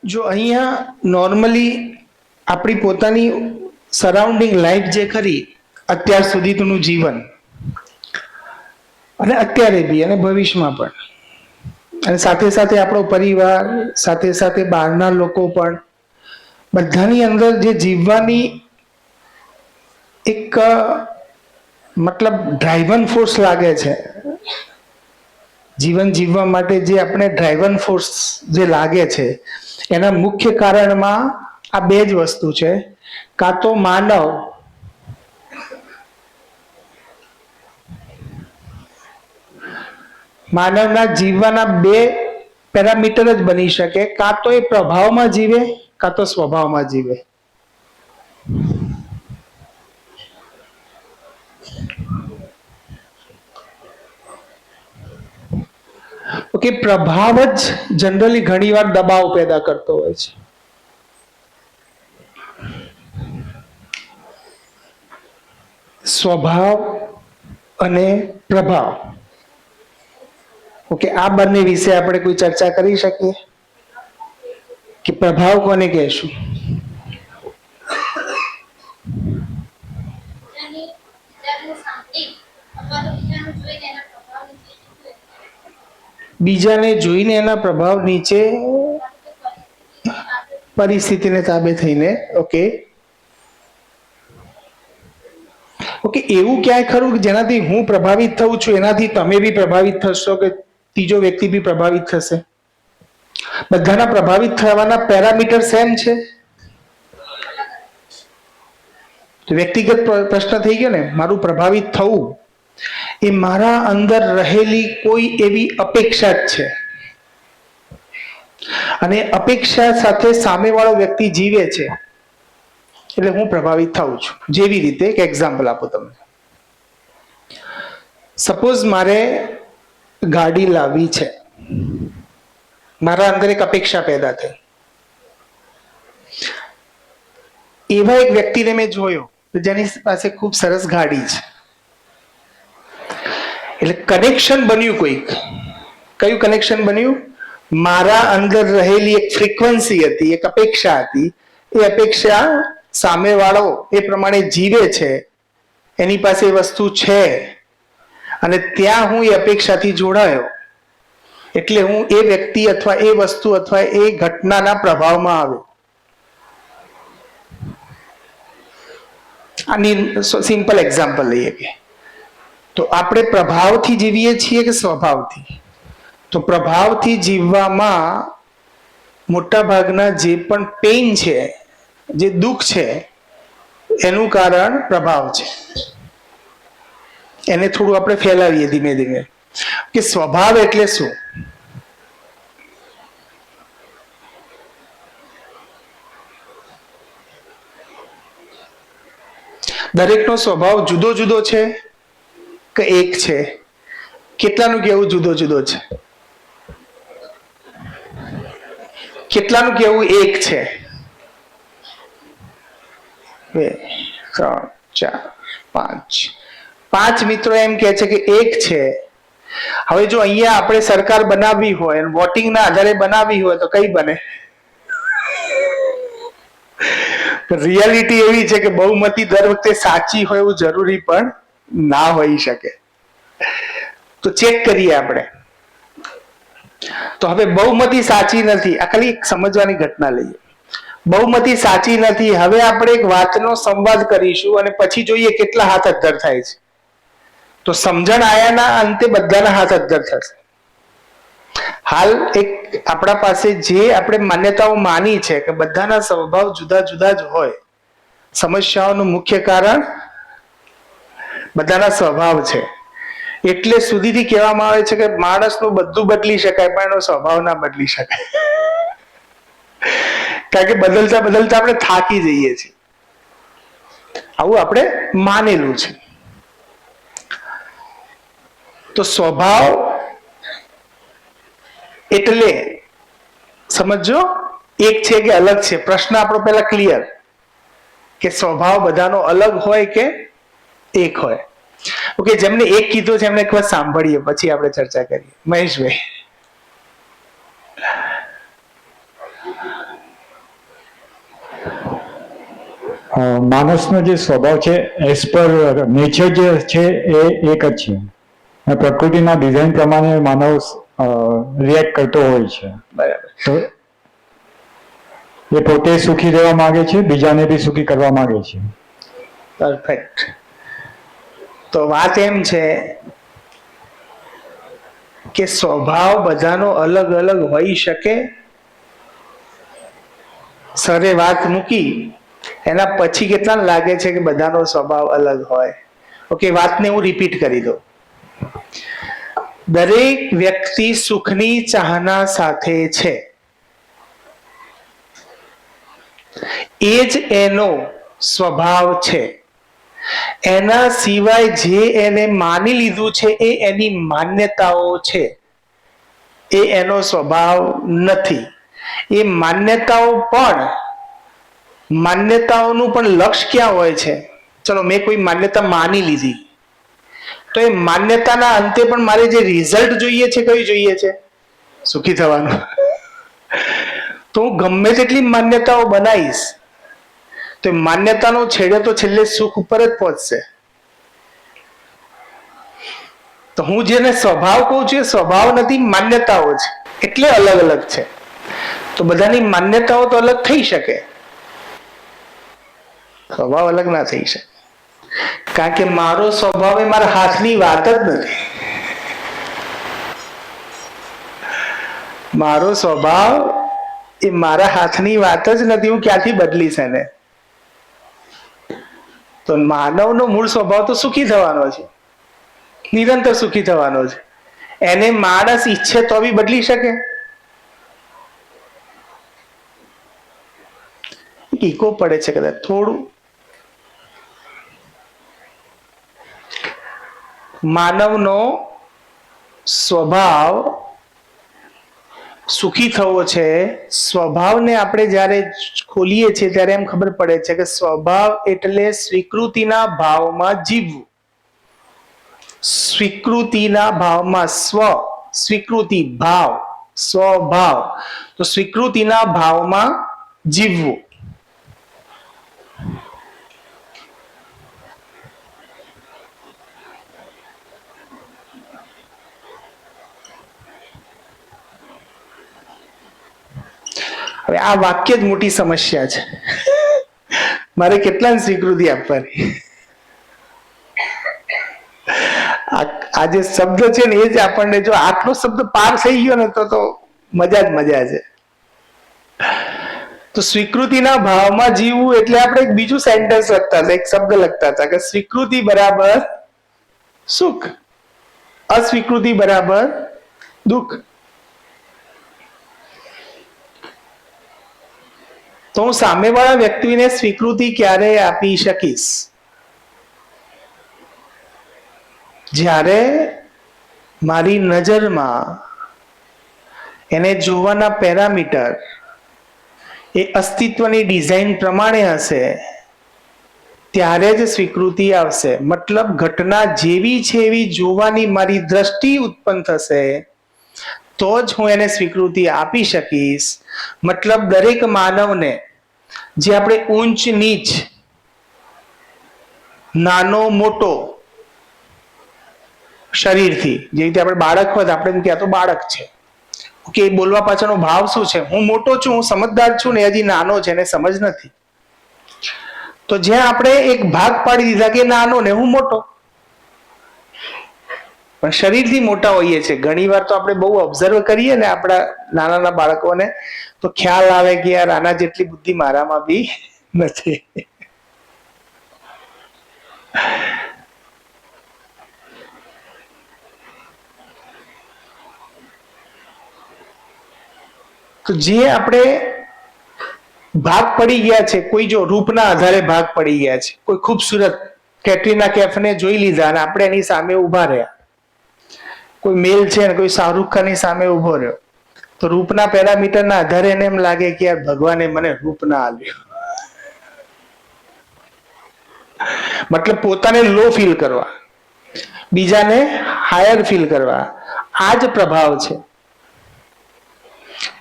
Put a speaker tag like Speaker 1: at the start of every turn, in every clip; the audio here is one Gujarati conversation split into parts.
Speaker 1: જો અહીંયા નોર્મલી આપણી પોતાની સરાઉન્ડિંગ લાઈફ જે ખરી અત્યાર સુધીનું જીવન અને અત્યારે બી અને ભવિષ્યમાં પણ અને સાથે સાથે આપણો પરિવાર સાથે સાથે બહારના લોકો પણ બધાની અંદર જે જીવવાની એક મતલબ ડ્રાઈવન ફોર્સ લાગે છે, જીવન જીવવા માટે જે આપણે ડ્રાઈવન ફોર્સ જે લાગે છે એના મુખ્ય કારણમાં આ બે જ વસ્તુ છે. કાં તો માનવના જીવવાના બે પેરામીટર જ બની શકે, કાં તો એ પ્રભાવમાં જીવે કાં તો સ્વભાવમાં જીવે. ઓકે, પ્રભાવ જ જનરલી ઘણીવાર દબાવ પેદા કરતો હોય છે. સ્વભાવ અને પ્રભાવ, ઓકે, આ બંને વિશે આપણે કોઈ ચર્ચા કરી શકીએ કે પ્રભાવ કોને કહેશું? બીજાને જોઈને એના પ્રભાવ નીચે પરિસ્થિતિને તાબે થઈને. ઓકે ઓકે, એવું ક્યાંય ખરું કે જેનાથી હું પ્રભાવિત થઉં છું એનાથી તમે બી પ્રભાવિત થશો કે ત્રીજો વ્યક્તિ બી પ્રભાવિત થશે? બધાના પ્રભાવિત થવાના પેરામીટર સેમ છે? વ્યક્તિગત પ્રશ્ન થઈ ગયો ને. મારું પ્રભાવિત થવું એ મારા અંદર રહેલી કોઈ એવી અપેક્ષા જ છે અને અપેક્ષા સાથે સામેવાળો વ્યક્તિ જીવે છે એટલે હું પ્રભાવિત થાઉં છું. જેવી રીતે એક એક્ઝામ્પલ આપો તમને. સપોઝ મારે ગાડી લાવવી છે, મારા અંદર એક અપેક્ષા પેદા થઈ. એવા એક વ્યક્તિને મેં જોયો જેની પાસે ખૂબ સરસ ગાડી છે, એટલે કનેક્શન બન્યું. કયું કનેક્શન બન્યું? મારા અંદર રહેલી એક ફ્રીક્વન્સી હતી, એક અપેક્ષા હતી. એ અપેક્ષા સામેવાળો એ પ્રમાણે જીવે છે, એની પાસે એ વસ્તુ છે અને ત્યાં હું એ અપેક્ષાથી જોડાયો એટલે હું એ વ્યક્તિ અથવા એ વસ્તુ અથવા એ ઘટનાના પ્રભાવમાં આવ્યો. આની સિમ્પલ એક્ઝામ્પલ લઈએ કે તો આપણે પ્રભાવથી જીવીએ છીએ કે સ્વભાવથી? તો પ્રભાવથી જીવવામાં મોટા ભાગના જે પણ પેઇન છે, જે દુઃખ છે, એનું કારણ પ્રભાવ છે. એને થોડું આપણે ફેલાવીએ ધીમે ધીમે કે સ્વભાવ એટલે શું? દરેકનો સ્વભાવ જુદો જુદો છે કે એક છે? કેટલાનું કેવું જુદો જુદો છે? કેટલાનું કેવું એક છે? 2 3 4 5 મિત્રો એમ કે છે કે એક છે. હવે જો અહીંયા આપણે સરકાર બનાવવી હોય, વોટિંગના આધારે બનાવવી હોય તો કઈ બને? રિયાલિટી એવી છે કે બહુમતી દર વખતે સાચી હોય એવું જરૂરી પણ ના હોઈ શકે. તો ચેક કરીએ આપણે. તો હવે બહુમતી સાચી નથી, આ ખાલી સમજવાની ઘટના લઈએ. બહુમતી સાચી નથી. હવે આપણે એક વાતનો સંવાદ કરીશું અને પછી જોઈએ કેટલા હાથ અદ્ધર થાય છે. તો સમજણ આયાના અંતે બધાના હાથ અદ્ધર થશે. હાલ એક આપણા પાસે જે આપણે માન્યતાઓ માની છે કે બધાના સ્વભાવ જુદા જુદા જ હોય, સમસ્યાઓનું મુખ્ય કારણ બધાના સ્વભાવ છે. એટલે સુધીથી કહેવામાં આવે છે કે માણસનું બધું બદલી શકાય પણ એનો સ્વભાવ ના બદલી શકાય. કારણ કે બદલતા બદલતા આપણે થાકી જઈએ છીએ. આવું આપણે માનેલું છે. તો સ્વભાવ એટલે સમજો એક છે કે અલગ છે? પ્રશ્ન આપણો પહેલા ક્લિયર કે સ્વભાવ બધાનો અલગ હોય કે એક હોય? ઓકે, જેમને એક કીધું છે એમને એક વાર સાંભળીએ પછી આપણે ચર્ચા કરીએ. મહેશભાઈ.
Speaker 2: માણસનો જે સ્વભાવ છે એઝ પર નેચર જે છે એ એક જ છે. પ્રકૃતિના ડિઝાઇન પ્રમાણે માનવ રિએક્ટ કરતો હોય છે.
Speaker 1: બરાબર.
Speaker 2: તો એ પોતે સુખી રહેવા માંગે છે, બીજાને બી સુખી કરવા માંગે છે.
Speaker 1: પરફેક્ટ. તો વાત એમ છે કે સ્વભાવ બધાનો અલગ અલગ હોઈ શકે. સરે વાત મૂકી એના પછી કેટલા લાગે છે કે બધાનો સ્વભાવ અલગ હોય? ઓકે, વાતને હું રિપીટ કરી દઉં. દરેક વ્યક્તિ સુખની ચાહના સાથે છે. એ જ એનો સ્વભાવ છે. એના સિવાય જે એને માની લીધું છે એ એની માન્યતાઓ છે, એ એનો સ્વભાવ નથી. એ માન્યતાઓનું પણ લક્ષ્ય ક્યાં હોય છે? ચલો, મેં કોઈ માન્યતા માની લીધી, તો એ માન્યતાના અંતે પણ મારે જે રિઝલ્ટ જોઈએ છે, કયું જોઈએ છે? સુખી થવાનું. તો હું ગમે તેટલી માન્યતાઓ બનાવીશ તો માન્યતાનો છેડો તો છેલ્લે સુખ ઉપર જ પહોંચશે. તો હું જેને સ્વભાવ કહું છું એ સ્વભાવ નથી, માન્યતાઓ છે. એટલે અલગ અલગ છે. તો બધાની માન્યતાઓ તો અલગ થઈ શકે, સ્વભાવ અલગ ના થઈ શકે. કારણ કે મારો સ્વભાવ એ મારા હાથની વાત જ નથી. મારો સ્વભાવ એ મારા હાથની વાત જ નથી. હું ક્યાંથી બદલીશ એને? તો માનવનો મૂળ સ્વભાવ તો સુખી થવાનો છે, નિરંતર સુખી થવાનો છે. એને માણસ ઈચ્છે તો બી બદલી શકે? ઈકો પડે છે કદાચ થોડું. માનવનો સ્વભાવ સુખી થવો છે. સ્વભાવને આપણે જ્યારે ખોલીએ છીએ ત્યારે એમ ખબર પડે છે કે સ્વભાવ એટલે સ્વીકૃતિના ભાવમાં જીવવું. સ્વીકૃતિના ભાવમાં સ્વીકૃતિ ભાવ, સ્વભાવ. તો સ્વીકૃતિના ભાવમાં જીવવું. હવે આ વાક્ય જ મોટી સમસ્યા છે. મારે કેટલા સ્વીકૃતિ આપવાની? આ જે શબ્દ છે ને એ જ આપણને, જો આટલો શબ્દ પાર થઈ ગયો ને તો મજા જ મજા છે. તો સ્વીકૃતિના ભાવમાં જીવવું એટલે આપણે એક બીજું સેન્ટેન્સ લખતા હતા, એક શબ્દ લખતા હતા કે સ્વીકૃતિ બરાબર સુખ, અસ્વીકૃતિ બરાબર દુઃખ. તો હું સામેવાળા વ્યક્તિને સ્વીકૃતિ ક્યારે આપી શકીશ? જ્યારે મારી નજરમાં એને જોવાના પેરામીટર એ અસ્તિત્વની ડિઝાઇન પ્રમાણે હશે, ત્યારે જ સ્વીકૃતિ આવશે. મતલબ ઘટના જેવી છે એવી જોવાની મારી દ્રષ્ટિ ઉત્પન્ન થશે તો જ હું એને સ્વીકૃતિ આપી શકીશ. મતલબ દરેક માનવને જે આપણે ઊંચ નીચ, નાનો મોટો શરીરથી, જે રીતે આપણે બાળક હોય તો આપણે એમ કે આ તો બાળક છે, કે બોલવા પાછળનો ભાવ શું છે? હું મોટો છું, હું સમજદાર છું ને હજી નાનો છે, એને સમજ નથી. તો જ્યાં આપણે એક ભાગ પાડી દીધા કે નાનો ને હું મોટો, પણ શરીરથી મોટા હોઈએ છીએ. ઘણી વાર તો આપણે બહુ ઓબ્ઝર્વ કરીએ ને આપણા નાના નાના બાળકોને, તો ખ્યાલ આવે કે યાર આના જેટલી બુદ્ધિ મારામાં બી નથી. તો જે આપણે ભાગ પડી ગયા છે, કોઈ જો રૂપના આધારે ભાગ પડી ગયા છે, કોઈ ખૂબસૂરત કેટરીના કેફને જોઈ લીધા અને આપણે એની સામે ઉભા રહ્યા, કોઈ મેલ છે ને કોઈ શાહરૂખ ખાનની સામે ઉભો રહ્યો, તો રૂપના પેરામીટરના આધારે એને એમ લાગે કે યાર ભગવાને મને રૂપ ના આપ્યું. મતલબ પોતાને લો ફીલ કરવા, બીજાને હાયર ફીલ કરવા, આ જ પ્રભાવ છે.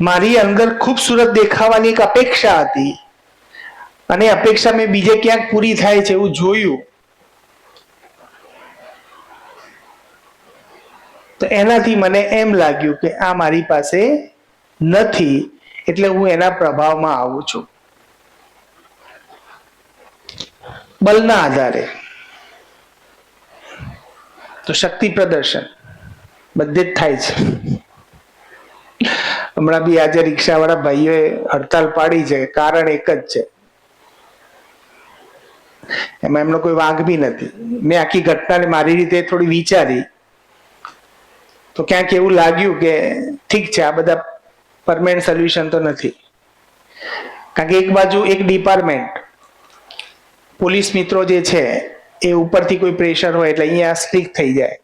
Speaker 1: મારી અંદર ખૂબસૂરત દેખાવાની એક અપેક્ષા હતી અને અપેક્ષા મેં બીજે ક્યાંક પૂરી થાય છે એવું જોયું, તો એનાથી મને એમ લાગ્યું કે આ મારી પાસે નથી, એટલે હું એના પ્રભાવમાં આવું છું. બલના આધારે તો શક્તિ પ્રદર્શન બધે જ થાય છે. હમણાં બી આજે રિક્ષાવાળા ભાઈઓએ હડતાલ પાડી છે, કારણ એક જ છે, એમાં એમનો કોઈ વાંક બી નથી. મેં આખી ઘટનાને મારી રીતે થોડી વિચારી તો ક્યાંક એવું લાગ્યું કે ઠીક છે, આ બધા પરમેનન્ટ સોલ્યુશન તો નથી. કારણ કે એક બાજુ એક ડિપાર્ટમેન્ટ, પોલીસ મિત્રો જે છે એ ઉપરથી કોઈ પ્રેશર હોય એટલે અહીંયા સ્ટ્રિક્ટ થઈ જાય.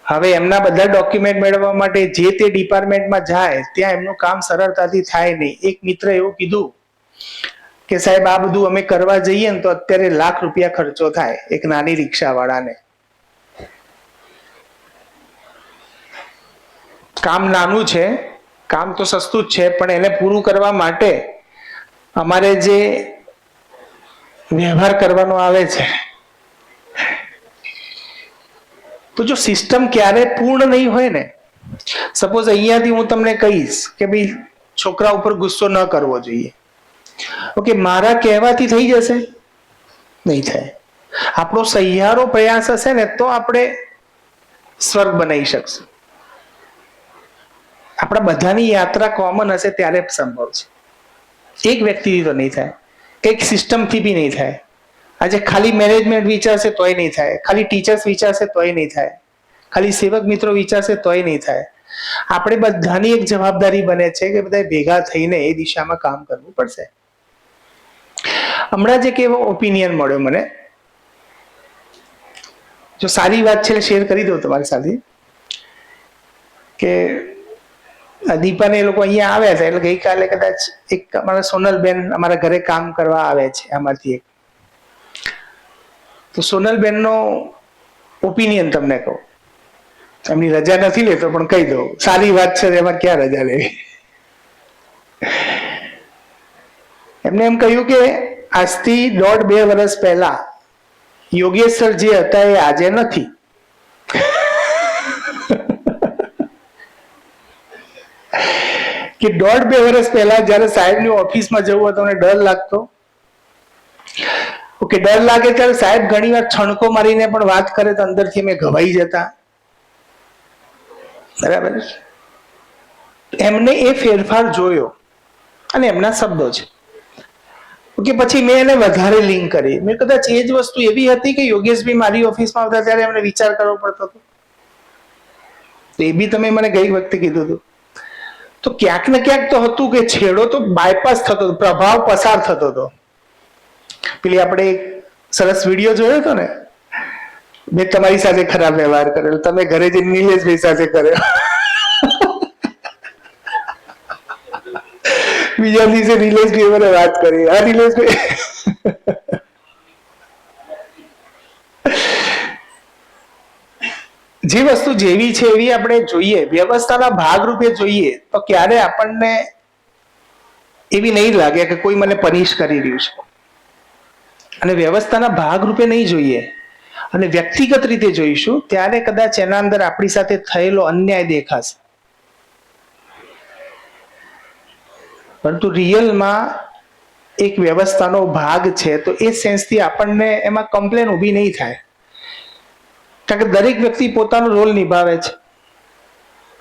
Speaker 1: હવે એમના બધા ડોક્યુમેન્ટ મેળવવા માટે જે તે ડિપાર્ટમેન્ટમાં જાય ત્યાં એમનું કામ સરળતાથી થાય નહીં. એક મિત્ર એવું કીધું કે સાહેબ આ બધું અમે કરવા જઈએ ને તો અત્યારે લાખ રૂપિયા ખર્ચો થાય એક નાની રિક્ષાવાળાને. કામ નાનું છે, કામ તો સસ્તું જ છે, પણ એને પૂરું કરવા માટે અમારે જે વ્યવહાર કરવાનો આવે છે, તો જો સિસ્ટમ ક્યારે પૂર્ણ નહીં હોય ને, સપોઝ અહીંયાથી હું તમને કહીશ કે ભાઈ છોકરા ઉપર ગુસ્સો ન કરવો જોઈએ, ઓકે, મારા કહેવાથી થઈ જશે? નહીં થાય. આપણો સહિયારો પ્રયાસ હશે ને તો આપણે સ્વર્ગ બનાવી શકશું. આપણા બધાની યાત્રા કોમન હશે ત્યારે સંભવ છે. એક વ્યક્તિથી તો નહીં થાય, કંઈક સિસ્ટમથી બી નહીં થાય. આજે ખાલી મેનેજમેન્ટ વિચારશે તોય નહીં થાય, ખાલી ટીચર્સ વિચારશે તોય નહીં થાય, ખાલી સેવક મિત્રો વિચારશે તોય નહીં થાય. આપણે બધાની એક જવાબદારી બને છે કે બધા ભેગા થઈને એ દિશામાં કામ કરવું પડશે. હમણાં જ એક એવો ઓપિનિયન મળ્યો મને, જો સારી વાત છે શેર કરી દઉં તમારી સાથે, કે દીપાને એ લોકો અહીંયા આવ્યા હતા, એટલે ગઈકાલે કદાચ એક અમારા સોનલબેન અમારા ઘરે કામ કરવા આવે છે આમાંથી એક. તો સોનલબેનનો ઓપિનિયન તમને કહું, એમની રજા નથી લેતો પણ કહી દઉં, સારી વાત છે એમાં ક્યાં રજા લેવી. એમને એમ કહ્યું કે આજથી 1.5-2 વર્ષ પહેલા યોગેશ સર જે હતા એ આજે નથી. કે 1.5-2 વર્ષ પહેલા જયારે સાહેબની ઓફિસમાં જવું હતો મને ડર લાગતો, ઓકે, ડર લાગે ત્યારે સાહેબ ઘણી વાર છણકો મારીને પણ વાત કરે તો અંદરથી અમે ઘવાઈ જતા. બરાબર, એમને એ ફેરફાર જોયો અને એમના શબ્દો છે. ઓકે, પછી મેં એને વધારે લિંક કરી. મેં કદાચ એ જ વસ્તુ એવી હતી કે યોગેશભાઈ મારી ઓફિસમાં આવતા ત્યારે એમને વિચાર કરવો પડતો હતો, તો એ બી તમે મને ગઈ વખતે કીધું હતું. તો ક્યાંક ને ક્યાંક તો હતું કે છેડો તો બાયપાસ થતો હતો, પ્રભાવ પસાર થતો હતો. પેલી આપણે એક સરસ વિડીયો જોયો હતો ને, મેં તમારી સાથે ખરાબ વ્યવહાર કરેલો, તમે ઘરે જઈને નિલેશભાઈ સાથે કર્યો, બીજા દિવસે નિલેશભાઈ મને વાત કરી. હા નિલેશભાઈ, જે વસ્તુ જેવી છે એવી આપણે જોઈએ, વ્યવસ્થાના ભાગરૂપે જોઈએ તો ક્યારે આપણને એવી નહીં લાગે કે કોઈ મને પનિશ કરી રહ્યું છે. અને વ્યવસ્થાના ભાગરૂપે નહીં જોઈએ અને વ્યક્તિગત રીતે જોઈશું ત્યારે કદાચ એના અંદર આપણી સાથે થયેલો અન્યાય દેખાશે. પરંતુ રિયલમાં એક વ્યવસ્થાનો ભાગ છે તો એ સેન્સથી આપણને એમાં કમ્પ્લેન ઊભી નહીં થાય, કારણ કે દરેક વ્યક્તિ પોતાનો રોલ નિભાવે છે.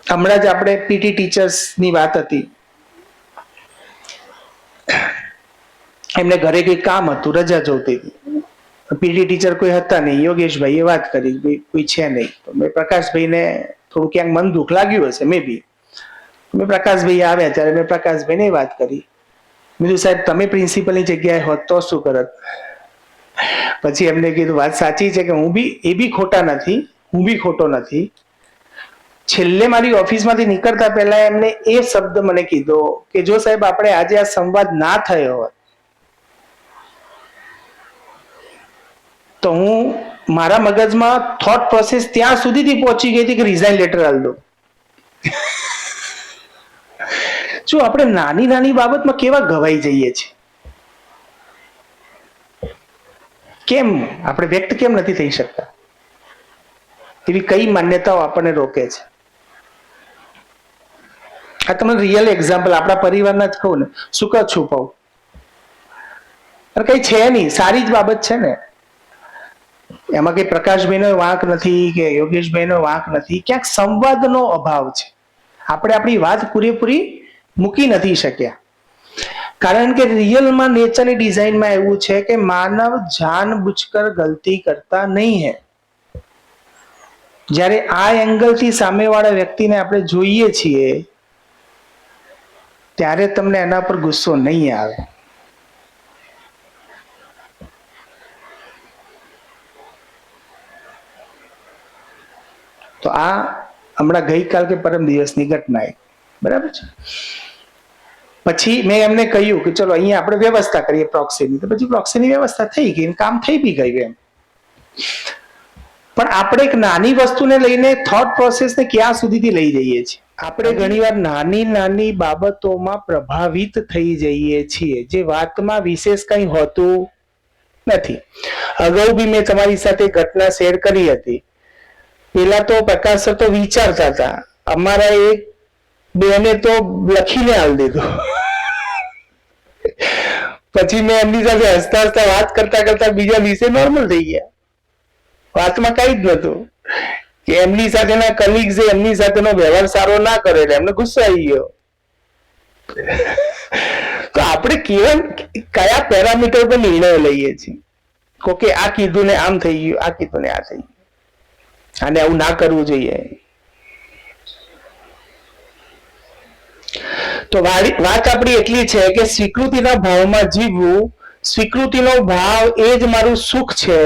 Speaker 1: હમણાં જ આપણે પીટી ટીચર્સની વાત હતી, એમને ઘરે કઈ કામ હતું, રજા જોતી હતી, પીટી ટીચર કોઈ હતા નહીં. યોગેશભાઈએ વાત કરી કોઈ છે નહીં, તો મેં પ્રકાશભાઈને થોડું ક્યાંક મન દુઃખ લાગ્યું હશે મે બી, મેં પ્રકાશભાઈ આવ્યા ત્યારે મેં પ્રકાશભાઈને વાત કરી. મેં કીધું સાહેબ તમે પ્રિન્સિપલની જગ્યાએ હોત તો શું કરત? પછી એમને કીધું વાત સાચી છે કે હું બી એ બી ખોટા નથી, હું બી ખોટો નથી. છેલ્લે મારી ઓફિસમાંથી નીકળતા પહેલા એમને એ શબ્દ મને કીધો કે જો સાહેબ આપણે આજે આ સંવાદ ના થયો હોત તો હું મારા મગજમાં થોટ પ્રોસેસ ત્યાં સુધીથી પહોંચી ગઈ હતી કે રિઝાઇન લેટર આલ દો. જો આપણે નાની નાની બાબતમાં કેવા ગવાઈ જઈએ છીએ, કેમ આપણે વ્યક્ત કેમ નથી થઈ શકતા? એવી કઈ માન્યતાઓ આપણને રોકે છે? આ તમને રિયલ એક્ઝામ્પલ આપણા પરિવારના જ કહું ને, શું કહો છુપાવું? અરે કઈ છે નહીં, સારી જ બાબત છે ને, એમાં કઈ પ્રકાશભાઈનો વાંક નથી કે યોગેશભાઈનો વાંક નથી, ક્યાંક સંવાદનો અભાવ છે. આપણે આપણી વાત પૂરેપૂરી મૂકી નથી શક્યા, કારણ કે રિયલમાં નેચરની ડિઝાઇનમાં એવું છે કે માનવ જાનબૂझकर ગલતી કરતા નહીં હે. જ્યારે આ એંગલથી સામેવાળા વ્યક્તિને આપણે જોઈએ છીએ ત્યારે તમને એના પર ગુસ્સો નહીં આવે. તો આ હમણાં ગઈકાલ કે પરમ દિવસની ઘટના એ, બરાબર છે. પછી મેં એમને કહ્યું કે ચલો અહીંયા આપણે વ્યવસ્થા કરીએ પ્રોક્સીની, તો પછી પ્રોક્સીની વ્યવસ્થા થઈ ગઈ, કામ થઈ બી ગયું એમ. પણ આપણે એક નાની વસ્તુને લઈને થોટ પ્રોસેસને ક્યાં સુધીથી લઈ જઈએ છીએ? આપણે ઘણીવાર નાની નાની બાબતોમાં પ્રભાવિત થઈ જઈએ છીએ, જે વાતમાં વિશેષ કંઈ હોતું નથી. અગાઉ બી મેં તમારી સાથે ઘટના શેર કરી હતી. પેલા તો પ્રકાશ સર તો વિચારતા હતા, અમારા એક બેને તો લખીને આલી દીધું. પછી મેં એમની સાથે હસતા હસતા વાત કરતા કરતા બીજા દિવસે નોર્મલ થઈ ગયા. વાતમાં કઈ જ નતું કે એમની સાથેના કલીગ્સ એમની સાથેનો વ્યવહાર સારો ના કરે એટલે એમને ગુસ્સો આવી ગયો. તો આપણે કયા પેરામીટર પર નિર્ણયો લઈએ છીએ? કે આ કીધું ને આમ થઈ ગયું, આ કીધું ને આ થઈ ગયું, આને આવું ના કરવું જોઈએ. તો વાત આપણી એટલી છે કે સ્વીકૃતિના ભાવમાં જીવવું. સ્વીકૃતિનો ભાવ એ જ મારું સુખ છે,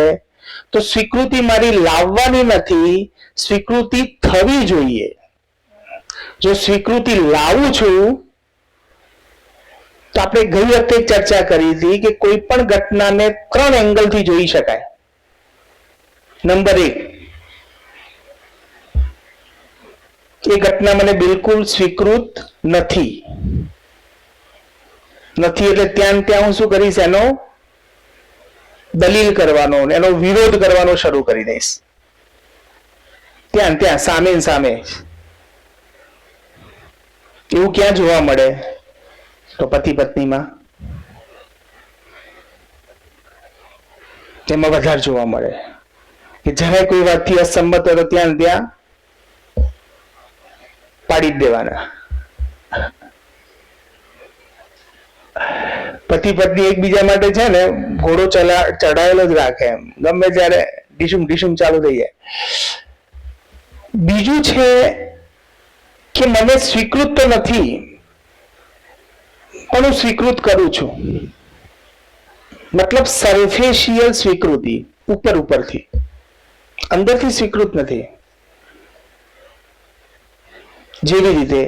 Speaker 1: તો સ્વીકૃતિ મારી લાવવાની નથી, સ્વીકૃતિ થવી જોઈએ. જો સ્વીકૃતિ લાવું છું, તો આપણે ગઈ વખતે ચર્ચા કરી હતી કે કોઈ પણ ઘટનાને 3 એંગલથી જોઈ શકાય. નંબર 1, એ ઘટના મને બિલકુલ સ્વીકૃત નથી. એટલે ત્યાં હું શું કરીશ? એનો દલીલ કરવાનો, એનો વિરોધ કરવાનો શરૂ કરી દઈશ. ત્યાં સામે. એવું ક્યાં જોવા મળે? તો પતિ પત્નીમાં તેમાં વધારે જોવા મળે કે જ્યારે કોઈ વાતથી અસંમત હોય તો ત્યાં પાડી જ દેવાના. પતિ પત્ની એકબીજા માટે છે ને ઘોડો ચડાયેલો જ રાખે, એમ ગમે ત્યારે ડીશુમ ચાલુ થઈ જાય. બીજું છે કે મને સ્વીકૃત તો નથી, પણ હું સ્વીકૃત કરું છું. મતલબ સરફેશિયલ સ્વીકૃતિ, ઉપરથી, અંદરથી સ્વીકૃત નથી. જેવી રીતે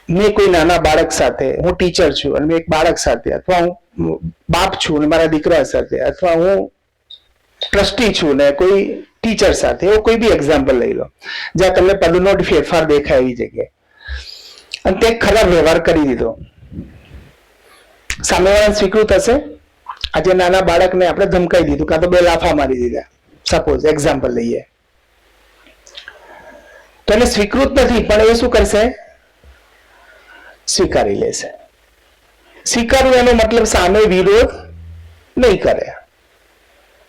Speaker 1: મેં કોઈ નાના બાળક સાથે, હું ટીચર છું અને મેં એક બાળક સાથે, અથવા હું બાપ છું અને મારા દીકરા સાથે, અથવા હું ટ્રસ્ટી છું ને કોઈ ટીચર સાથે, એવો કોઈ બી એક્ઝામ્પલ લઈ લો જ્યાં તમને પદનો ફેરફાર દેખાય એવી જગ્યાએ, અને તે ખરાબ વ્યવહાર કરી દીધો. સામેવાળા સ્વીકૃત હશે? આજે નાના બાળકને આપણે ધમકાઈ દીધું, કાં તો 2 લાફા મારી દીધા, સપોઝ એક્ઝામ્પલ લઈએ, તો એને સ્વીકૃત નથી, પણ એ શું કરશે? સ્વીકારી લેશે. સ્વીકારવું એનો મતલબ સામે વિરોધ નહીં કરે.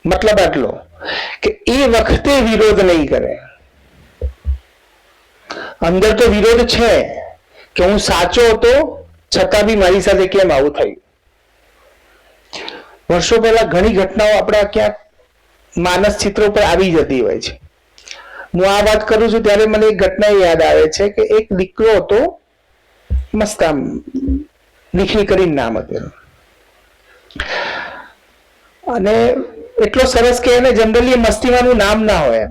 Speaker 1: મતલબ આટલો કે એ વખતે વિરોધ નહીં કરે. અંદર તો વિરોધ છે કે હું સાચો હતો છતાં બી મારી સાથે કેમ આવું થયું. વર્ષો પહેલા ઘણી ઘટનાઓ આપણા ક્યાંક માનસ ચિત્રો પર આવી જતી હોય છે. હું આ વાત કરું છું ત્યારે મને એક ઘટના યાદ આવે છે કે એક દીકરો હતો, મસ્ત આમ નિખિલ કરીને નામ હતું, અને એટલો સરસ કે એને જનરલી મસ્તીમાંનું નામ ના હોય.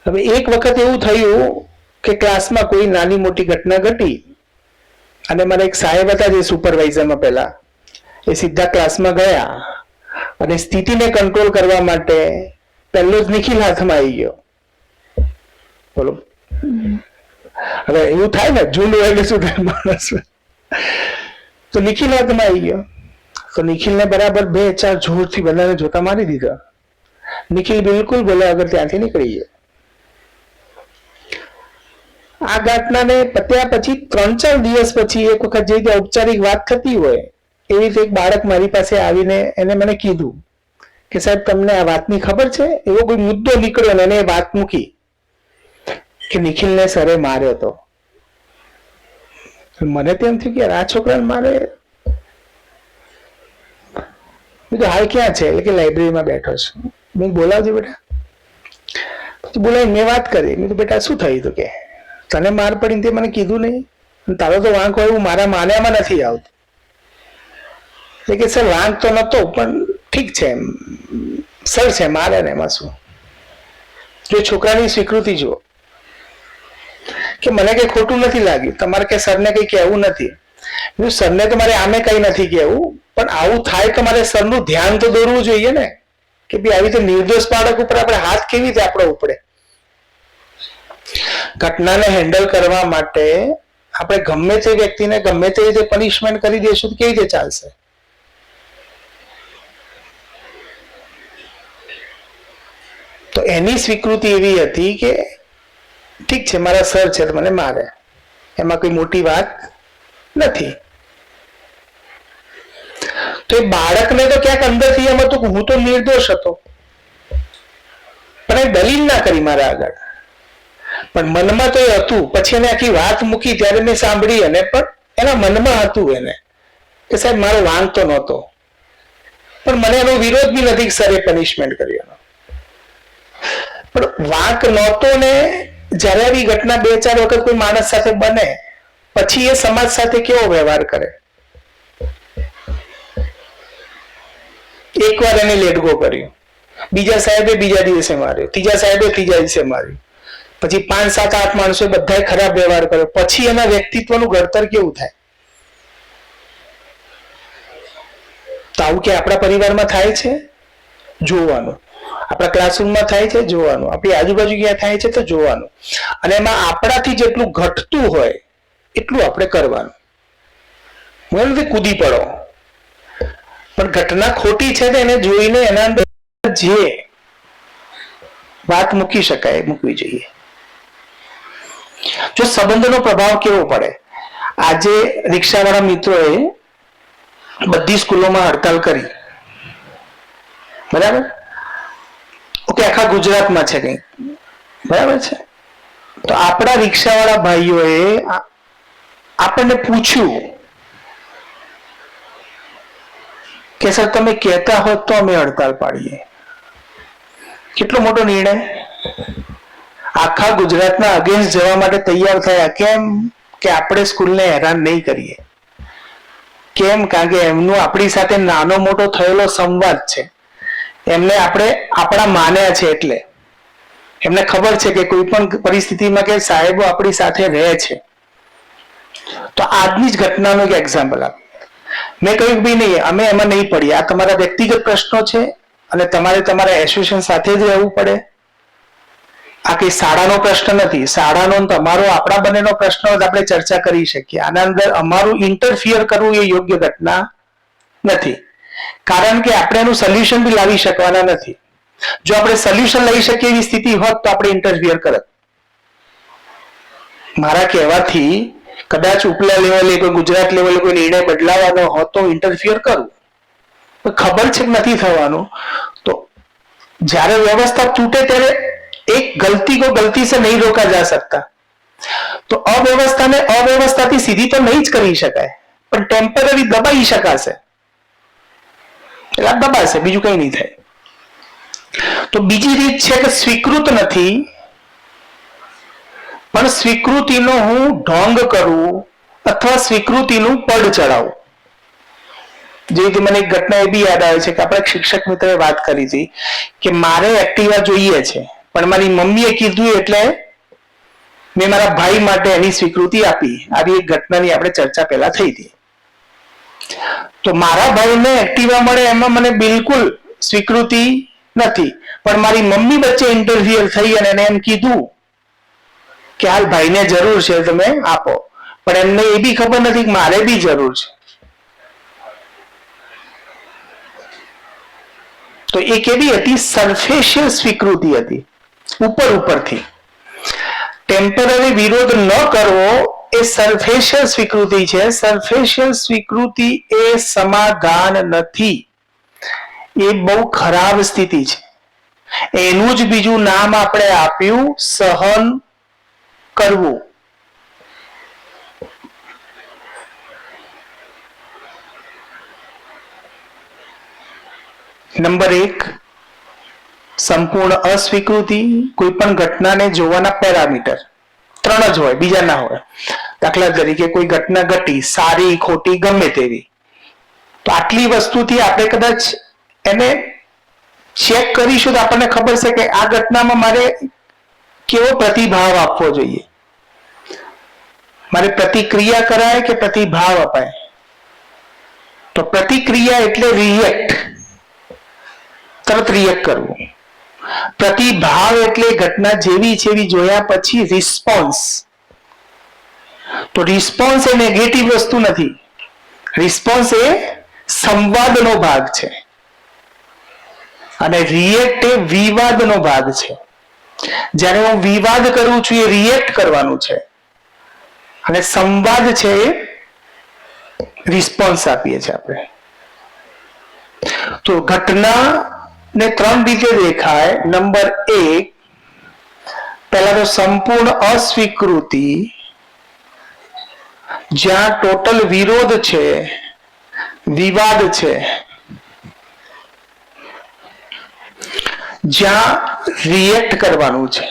Speaker 1: હવે એક વખત એવું થયું કે ક્લાસમાં કોઈ નાની મોટી ઘટના ઘટી, અને મારા એક સાહેબ હતા જે સુપરવાઇઝરમાં પહેલા, એ સીધા ક્લાસમાં ગયા અને સ્થિતિને કંટ્રોલ કરવા માટે પહેલો જ નિખિલ હાથમાં આવી ગયો. બોલો, હવે એવું થાય ને, ઝૂંડ હોય એટલે શું થાય માણસ. તો નિખિલ હાથમાં આવી ગયો. તો નિખિલને બરાબર 2-4 જોરથી બધાને જોતા મારી દીધા. નિખિલ બિલકુલ બોલ્યા વગર ત્યાંથી નીકળી ગયો. આ ઘટનાને પત્યા પછી 3-4 દિવસ પછી એક વખત જે રીતે ઔપચારિક વાત થતી હોય એવી રીતે એક બાળક મારી પાસે આવીને એને મને કીધું કે સાહેબ તમને આ વાતની ખબર છે? એવો કોઈ મુદ્દો નીકળ્યો ને એને વાત મૂકી કે નિખિલને સરે માર્યો હતો. મને તેમ થયું કે આ છોકરાને મારે. મેં તો હાલ ક્યાં છે? એટલે કે લાઇબ્રેરીમાં બેઠો છું. મેં બોલાવજો બેટા. પછી બોલાવી મેં વાત કરી. મેં તો બેટા શું થયું? તો કે તને માર પડીને તે મને કીધું નહીં, તારો તો વાંક હોય એવું મારા માન્યામાં નથી આવતું. એટલે કે સર વાંક તો નતો, પણ ઠીક છે સર છે મારે ને એમાં શું. જો છોકરાની સ્વીકૃતિ જુઓ કે મને કઈ ખોટું નથી લાગ્યું, તમારે કે સરને કઈ કહેવું નથી. સરને તો મારે આમે કઈ નથી કહેવું, પણ આવું થાય તો મારે સરનું ધ્યાન તો દોરવું જોઈએ ને કે ભાઈ આવી રીતે નિર્દોષ બાળક ઉપર આપણે હાથ કેવી રીતે આપણો ઉપડે. ઘટનાને હેન્ડલ કરવા માટે આપણે ગમે તે વ્યક્તિને ગમે તે રીતે પનિશમેન્ટ કરી દઈશું તો કેવી રીતે ચાલશે? તો એની સ્વીકૃતિ એવી હતી કે ઠીક છે મારા સર છે તો મને મારે, એમાં કોઈ મોટી વાત નથી. તો એ બાળકને તો ક્યાંક અંદરથી એમ હતું કે હું તો નિર્દોષ હતો, પણ એ દલીલ ના કરી મારા આગળ, પણ મનમાં તો એ હતું. પછી એને આખી વાત મૂકી ત્યારે મેં સાંભળી, અને પણ એના મનમાં હતું એને કે સાહેબ મારો વાંક તો નહોતો, પણ મને એનો વિરોધ બી નથી સરે પનિશમેન્ટ કર્યો. પણ વાંક નહોતો ને જ્યારે આવી ઘટના 2-4 વખત કોઈ માણસ સાથે બને પછી એ સમાજ સાથે કેવો વ્યવહાર કરે. એકવાર એને લેટગો કર્યું, બીજા સાહેબે બીજા દિવસે માર્યો, ત્રીજા સાહેબે ત્રીજા દિવસે માર્યું, પછી 5-7-8 માણસો બધાએ ખરાબ વ્યવહાર કર્યો. પછી એના વ્યક્તિત્વનું ઘડતર કેવું થાય? તો આવું કે આપણા પરિવારમાં થાય છે, જોવાનું. આપણા ક્લાસરૂમમાં થાય છે, જોવાનું. આપણી આજુબાજુ ક્યાં થાય છે તો જોવાનું. અને એમાં આપણાથી જેટલું ઘટતું હોય એટલું આપણે કરવાનું. હું નથી કૂદી પડો, પણ ઘટના ખોટી છે તો એને જોઈને એના અંદર જે વાત મૂકી શકાય મૂકવી જોઈએ. જો સંબંધનો પ્રભાવ કેવો પડે? આજે રિક્ષાવાળા મિત્રોએ બધી સ્કૂલોમાં હડતાલ કરી, બરાબર? ઓકે, આખા ગુજરાતમાં છે કઈ, બરાબર છે? તો આપણા રિક્ષાવાળા ભાઈઓએ આપણને પૂછ્યું કે સર તમે કહેતા હોત તો અમે હડતાલ પાડીએ. કેટલો મોટો નિર્ણય! આખા ગુજરાતના અગેન્સ્ટ જવા માટે તૈયાર થયા. કેમ? કે આપણે સ્કૂલને હેરાન નહીં કરીએ. કેમ? કારણ કે એમનું આપણી સાથે નાનો મોટો થયેલો સંવાદ છે, એમને આપણે આપણા માન્યા છે, એટલે એમને ખબર છે કે કોઈ પણ પરિસ્થિતિમાં કે સાહેબો આપણી સાથે રહે છે. તો આજની જ ઘટનાનું એક એક્ઝામ્પલ આપ. મેં કહ્યું ભાઈ નહીં, અમે એમાં નહીં પડીએ, આ તમારા વ્યક્તિગત પ્રશ્નો છે અને તમારે તમારા એસોસિએશન સાથે જ રહેવું પડે. આ કઈ શાળાનો પ્રશ્ન નથી. શાળાનો તમારો આપણા બંનેનો પ્રશ્ન આપણે ચર્ચા કરી શકીએ. આના અંદર અમારું ઇન્ટરફિયર કરવું એ યોગ્ય ઘટના નથી, કારણ કે આપણે એનું સોલ્યુશન બી લાવી શકવાના નથી. જો આપણે સોલ્યુશન લઈ શકીએ એવી સ્થિતિ હોત તો આપણે ઇન્ટરફિયર કરત. મારા કહેવાથી કદાચ ઉપલા લેવલે કોઈ ગુજરાત લેવલે કોઈ નિર્ણય બદલાવાનો હોત તો ઇન્ટરફિયર કરું. ખબર છે કે નથી થવાનું. તો જ્યારે વ્યવસ્થા તૂટે ત્યારે एक गलती को गलती से नहीं रोका जा सकता. तो अव्यवस्था ने अव्यवस्थाથી સીધી તો નહીં જ કરી શકાય, પણ ટેમ્પરરી દબાઈ શકાશે. એટલે દબાશે, બીજું કઈ નહીં થાય. તો બીજી રીત છે કે સ્વીકૃત નથી, પણ સ્વીકૃતિનો હું ઢોંગ કરું અથવા સ્વીકૃતિનું પડ ચડાવું. જે રીતે મને એક ઘટના એ બી યાદ આવે છે કે આપણા શિક્ષક મિત્રએ વાત કરી હતી કે મારે એક્ટિવા જોઈએ છે, પણ મારી મમ્મીએ કીધું એટલે મેં મારા ભાઈ માટે એની સ્વીકૃતિ આપી. આવી એક ઘટનાની આપણે ચર્ચા પહેલા થઈ હતી. તો મારા ભાઈને એક્ટિવા મળે એમાં મને બિલકુલ સ્વીકૃતિ નથી, પણ મારી મમ્મી વચ્ચે ઇન્ટરફિયર થઈ અને એને એમ કીધું કે હાલ ભાઈને જરૂર છે તમે આપો, પણ એમને એ બી ખબર નથી કે મારે બી જરૂર છે. તો એ કેવી હતી? સરફેશિયલ સ્વીકૃતિ હતી, ઉપર ઉપરથી. ટેમ્પરરી વિરોધ ન કરવો એ સરફેશિયલ સ્વીકૃતિ છે. સરફેશિયલ સ્વીકૃતિ એ સમાધાન નથી, એ બહુ ખરાબ સ્થિતિ છે. એનું જ બીજું નામ આપણે આપ્યું સહન કરવું. નંબર 1, સંપૂર્ણ અસ્વીકૃતિ. કોઈ પણ ઘટનાને જોવાના પેરામીટર 3 જ હોય, બીજા ના હોય. દાખલા તરીકે કોઈ ઘટના ઘટી, સારી ખોટી ગમે તેવી, તો આટલી વસ્તુથી આપણે કદાચ એને ચેક કરીશું તો આપણને ખબર છે કે આ ઘટનામાં મારે કેવો પ્રતિભાવ આપવો જોઈએ. મારે પ્રતિક્રિયા કરાય કે પ્રતિભાવ અપાય? તો પ્રતિક્રિયા એટલે રિએક્ટ, તરત રિએક્ટ કરવું. પ્રતિભાવ એટલે ઘટના જેવી છે એવી જોયા પછી રિસ્પોન્સ. તો રિસ્પોન્સ એ નેગેટિવ વસ્તુ નથી, રિસ્પોન્સ એ સંવાદનો ભાગ છે, અને રિએક્ટ એ વિવાદનો ભાગ છે. જ્યારે હું વિવાદ કરું છું એ રિએક્ટ કરવાનું છે, અને સંવાદ છે એ રિસ્પોન્સ આપીએ છીએ આપણે. તો ઘટના ને 3 રીતે દેખાય. નંબર 1, પહેલા તો સંપૂર્ણ અસ્વીકૃતિ, જ્યાં ટોટલ વિરોધ છે, વિવાદ છે, જ્યાં રિએક્ટ કરવાનું છે.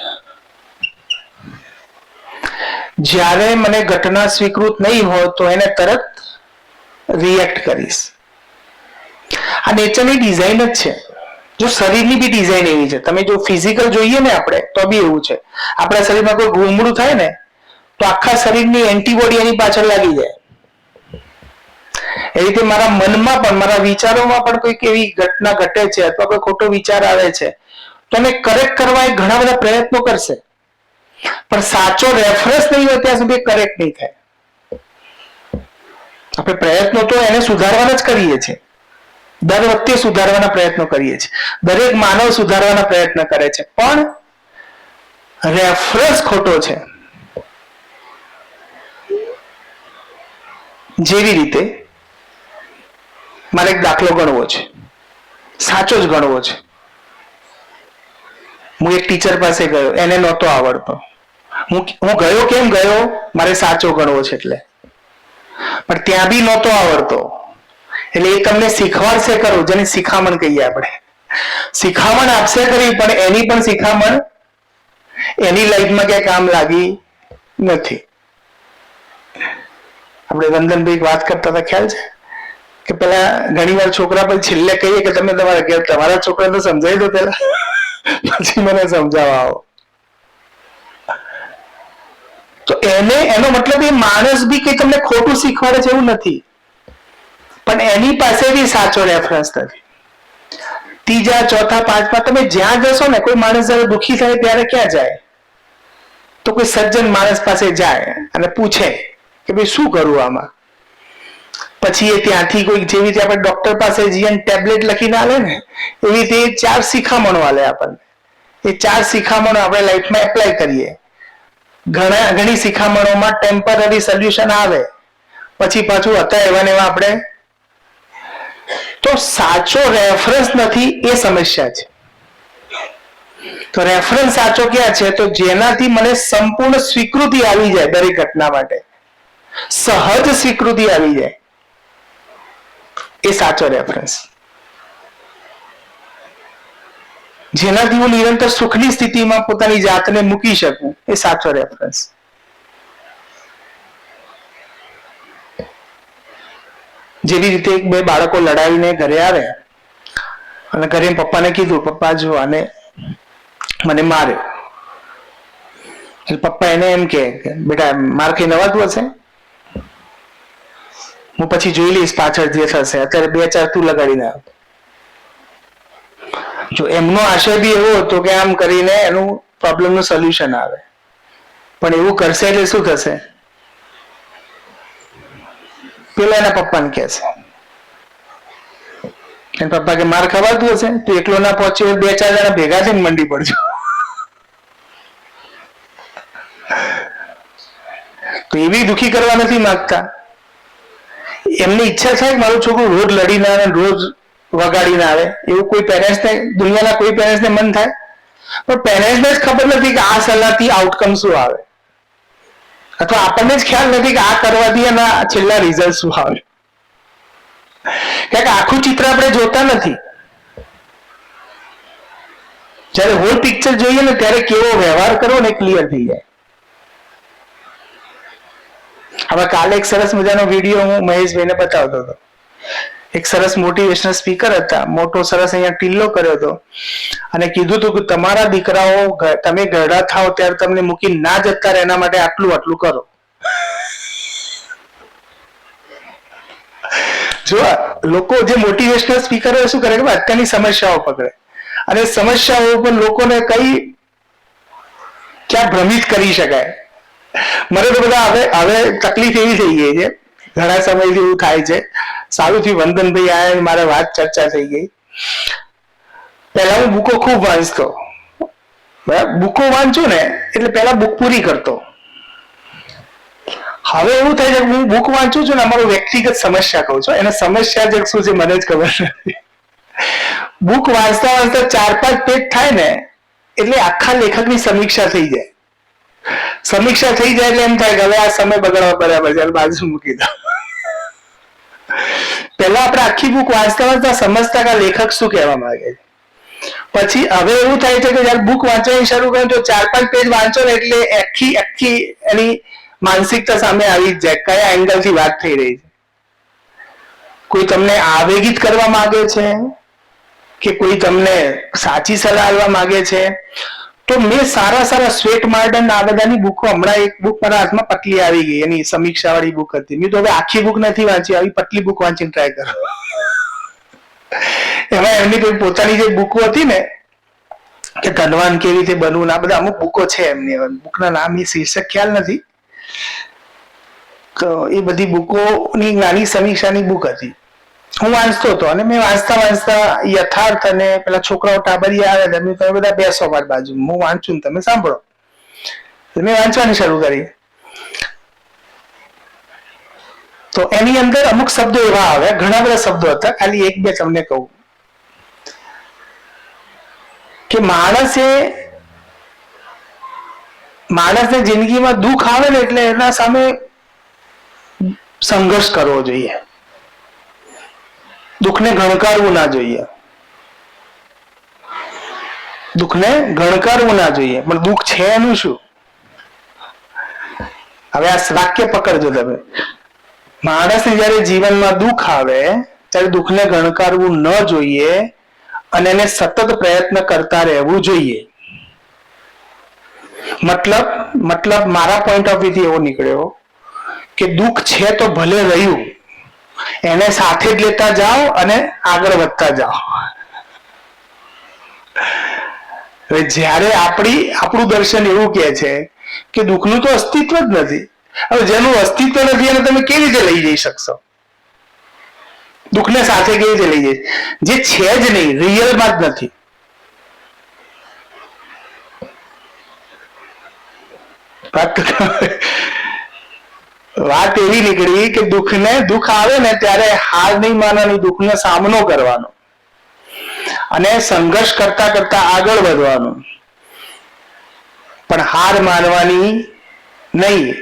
Speaker 1: જ્યારે મને ઘટના સ્વીકૃત નહીં હોય તો એને તરત રિએક્ટ કરીશ. આ નેચરની ડિઝાઇન જ છે. જો શરીરની બી ડિઝાઇન એવી છે, તમે જો ફિઝિકલ જોઈએ ને આપણે તો બી એવું છે. આપણા શરીરમાં કોઈ ગુમડું થાય ને તો આખા શરીરની એન્ટીબોડી એની પાછળ લાગી જાય. એ રીતે મારા મનમાં પણ, મારા વિચારોમાં પણ કોઈક એવી ઘટના ઘટે છે અથવા કોઈ ખોટો વિચાર આવે છે તો એને કરેક્ટ કરવા એ ઘણા બધા પ્રયત્નો કરશે, પણ સાચો રેફરન્સ નહીં હોય ત્યાં સુધી કરેક્ટ નહીં થાય. આપણે પ્રયત્નો તો એને સુધારવાના જ કરીએ છીએ, દર વખતે સુધારવાના પ્રયત્નો કરીએ છીએ. દરેક માનવ સુધારવાના પ્રયત્ન કરે છે, પણ રેફરન્સ ખોટો છે. જેવી રીતે મારે એક દાખલો ગણવો છે, સાચો જ ગણવો છે. હું એક ટીચર પાસે ગયો, એને નહોતો આવડતો. હું ગયો, કેમ ગયો? મારે સાચો ગણવો છે એટલે. પણ ત્યાં બી નહોતો આવડતો, એટલે એ તમને શીખવાડશે ખરું, જેને શિખામણ કહીએ આપણે. શિખામણ આપશે ખરી, પણ એની પણ શિખામણ એની લાઈફમાં ક્યાંય કામ લાગી નથી. આપણે વંદનભાઈ વાત કરતા હતા, ખ્યાલ છે કે પેલા ઘણી વાર છોકરા પર છેલ્લે કહીએ કે તમે તમારા છોકરાને સમજાવી દો પેલા, પછી મને સમજાવવા આવો. તો એનો મતલબ એ માણસ બી કઈ તમને ખોટું શીખવાડે છે એવું નથી, પણ એની પાસે બી સાચો રેફરન્સ નથી. 3, 4, 5 તમે જ્યાં જશો ને, કોઈ માણસ જયારે દુઃખી થાય ત્યારે ક્યાં જાય? તો કોઈ સજ્જન માણસ પાસે જાય અને પૂછે કે ભાઈ શું કરું આમાં. પછી એ ત્યાંથી કોઈ, જેવી રીતે આપણે ડોક્ટર પાસે જઈએ ટેબ્લેટ લખીને આલે ને, એવી રીતે 4 શિખામણો આલે આપણને. એ 4 શિખામણો આપણે લાઈફમાં એપ્લાય કરીએ. ઘણી શિખામણોમાં ટેમ્પરરી સોલ્યુશન આવે, પછી પાછું હતા એવા ને એવા આપણે. તો સાચો રેફરન્સ નથી, એ સમસ્યા છે. તો રેફરન્સ સાચો ક્યાં છે? તો જેનાથી મને સંપૂર્ણ સ્વીકૃતિ આવી જાય, દરેક ઘટના માટે સહજ સ્વીકૃતિ આવી જાય, એ સાચો રેફરન્સ. જેનાથી હું નિરંતર સુખની સ્થિતિમાં પોતાની જાતને મૂકી શકું, એ સાચો રેફરન્સ. જેવી રીતે 1-2 બાળકો લડાવીને ઘરે આવે અને ઘરે પપ્પાને કીધું, પપ્પા જો આને મને માર્યો. એટલે પપ્પા એને એમ કે બેટા માર ખાઈને નવાતું હશે, હું પછી જોઈ લઈશ પાછળ જે થશે, અત્યારે 2-4 તું લગાડીને આવ. જો એમનો આશય બી એવો હતો કે આમ કરીને એનું પ્રોબ્લેમનું સોલ્યુશન આવે, પણ એવું કરશે એટલે શું થશે? પેલા એના પપ્પાને કહે છે, એના પપ્પા કે માર ખવાતું હશે, તું એકલો ના પહોંચ્યો, 2-4 જણા ભેગા થઈને મંડી પડજો. તો એવી દુખી કરવા નથી માંગતા. એમની ઈચ્છા છે કે મારું છોકરું રોજ લડીને આવે, રોજ વગાડીને આવે. એવું કોઈ પેરેન્ટ્સને, દુનિયાના કોઈ પેરેન્ટ્સને મન થાય? પણ પેરેન્ટ્સને જ ખબર નથી કે આ સલાહથી આઉટકમ શું આવે, અથવા આપણને જ ખ્યાલ નથી કે આ કરવાથી એના છેલ્લા રિઝલ્ટ શું આવે. કારણ કે આખું ચિત્ર આપણે જોતા નથી. જ્યારે હોલ પિક્ચર જોઈએ ને ત્યારે કેવો વ્યવહાર કરવો ને ક્લિયર થઈ જાય. હવે કાલે એક સરસ મજાનો વિડીયો હું મહેશભાઈને બતાવતો હતો. એક સરસ મોટિવેશનલ સ્પીકર હતા, મોટો સરસ અહીંયા ટીલ્લો કર્યો હતો અને કીધું હતું કે તમારા દીકરાઓ તમે ઘરડા થાવ ત્યારે તમને મૂકી ના જતા રહે એના માટે આટલું આટલું કરો. જો લોકો જે મોટિવેશનલ સ્પીકરો શું કરે કે અત્યારની સમસ્યાઓ પકડે અને સમસ્યાઓ પર લોકોને કઈ ક્યાં ભ્રમિત કરી શકાય. મને તો બધા હવે તકલીફ એવી થઈ ગઈ છે, ઘણા સમયથી એવું થાય છે. સારું થયું વંદનભાઈ આયા, મારે વાત ચર્ચા થઈ ગઈ. પહેલા હું બુકો ખૂબ વાંચતો, બરાબર, બુકો વાંચું ને એટલે પહેલા બુક પૂરી કરતો. હવે એવું થાય છે કે હું બુક વાંચું છું ને, અમારું વ્યક્તિગત સમસ્યા કહું છું, એને સમસ્યા જે શું છે મને જ ખબર નથી. બુક વાંચતા વાંચતા 4-5 પેજ થાય ને એટલે આખા લેખકની સમીક્ષા થઈ જાય. સમીક્ષા થઈ જાય એટલે એમ થાય કે હવે આ સમય બગાડવા બરાબર છે, બાજુ મૂકી દો. પહેલા આપણે આખી બુક વાંચતા વાંચતા સમજતા કે લેખક શું કહેવા માંગે છે. પછી હવે એવું થાય છે કે જયારે બુક વાંચવાની શરૂ કરો તો 4-5 પેજ વાંચો ને એટલે આખી એની માનસિકતા સામે આવી જ જાય, કયા એંગલ થી વાત થઈ રહી છે. કોઈ તમને આવેગિત કરવા માંગે છે કે કોઈ તમને સાચી સલાહ આપવા માંગે છે. તો મેં સારા સ્વેટ માર્ટન આ બધાની બુકો, હમણાં એક બુક મારા હાથમાં પતલી આવી ગઈ, એની સમીક્ષા વાળી બુક હતી. મેં તો હવે આખી બુક નથી વાંચી, આવી પતલી બુક વાંચીને ટ્રાય કરો. એમાં એમની કોઈ પોતાની જે બુકો હતી ને કે ધનવાન કેવી રીતે બનવું, આ બધા અમુક બુકો છે એમની. બુકના નામ એ શીર્ષક ખ્યાલ નથી. તો એ બધી બુકોની નાની સમીક્ષાની બુક હતી, હું વાંચતો હતો. અને મેં વાંચતા યથાર્થ અને પેલા છોકરાઓ ટાબરિયા આવે તમે બધા બેસો મારી બાજુ, હું વાંચું ને તમે સાંભળો. મેં વાંચવાની શરૂ કરી તો એની અંદર અમુક શબ્દો એવા આવે, ઘણા બધા શબ્દો હતા, ખાલી 1-2 તમને કહું કે માણસને જિંદગીમાં દુઃખ આવે ને એટલે એના સામે સંઘર્ષ કરવો જોઈએ, દુઃખને ગણકારવું ના જોઈએ. દુઃખને ગણકારવું ના જોઈએ, પણ દુઃખ છે એનું શું? હવે આ વાક્ય પકડજો તમે. માણસને જયારે જીવનમાં દુઃખ આવે ત્યારે દુઃખને ગણકારવું ન જોઈએ અને એને સતત પ્રયત્ન કરતા રહેવું જોઈએ. મતલબ મારા પોઈન્ટ ઓફ વ્યૂથી એવો નીકળ્યો કે દુઃખ છે તો ભલે રહ્યું, એને સાથે જ લેતા જાઓ અને આગળ વધતા જાઓ. હવે જ્યારે આપણું દર્શન એવું કહે છે કે દુઃખનું તો અસ્તિત્વ જ નથી. હવે જેનું અસ્તિત્વ નથી એને તમે કેવી રીતે લઈ જઈ શકશો? દુઃખને સાથે કેવી રીતે લઈ જઈ? જે છે જ નહીં, રિયલમાં જ નથી. વાત એવી નીકળી કે દુઃખ આવે ને ત્યારે હાર નહીં માનવાની, દુઃખનો સામનો કરવાનો અને સંઘર્ષ કરતા કરતા આગળ વધવાનું, પણ હાર માનવાની નહીં.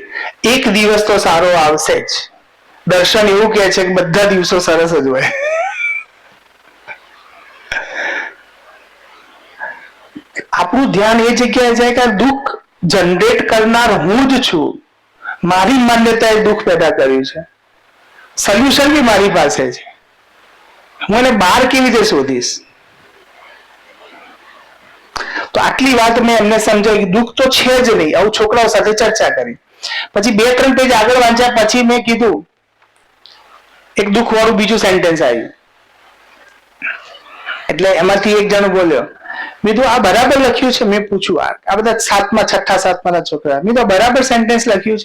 Speaker 1: એક દિવસ તો સારો આવશે જ. દર્શન એવું કહે છે કે બધા દિવસો સરસ જ હોય. આપણું ધ્યાન એ જગ્યાએ જાય કે દુઃખ જનરેટ કરનાર હું જ છું. મારી માન્યતાએ દુઃખ પેદા કર્યું છે, સોલ્યુશન બી મારી પાસે છે, હું એને બહાર કેવી રીતે શોધીશ? તો આટલી વાત મેં એમને સમજાવી કે દુઃખ તો છે જ નહીં. આવું છોકરાઓ સાથે ચર્ચા કરી. પછી 2-3 પેજ આગળ વાંચ્યા પછી મેં કીધું, એક દુઃખ વાળું બીજું સેન્ટેન્સ આવ્યું. એટલે એમાંથી એક જણ બોલ્યો, મેં તો આ બરાબર લખ્યું છે. મેં પૂછ્યું આ બધા છઠ્ઠા સાતમાના છોકરા, મેં તો બરાબર સેન્ટેન્સ લખ્યું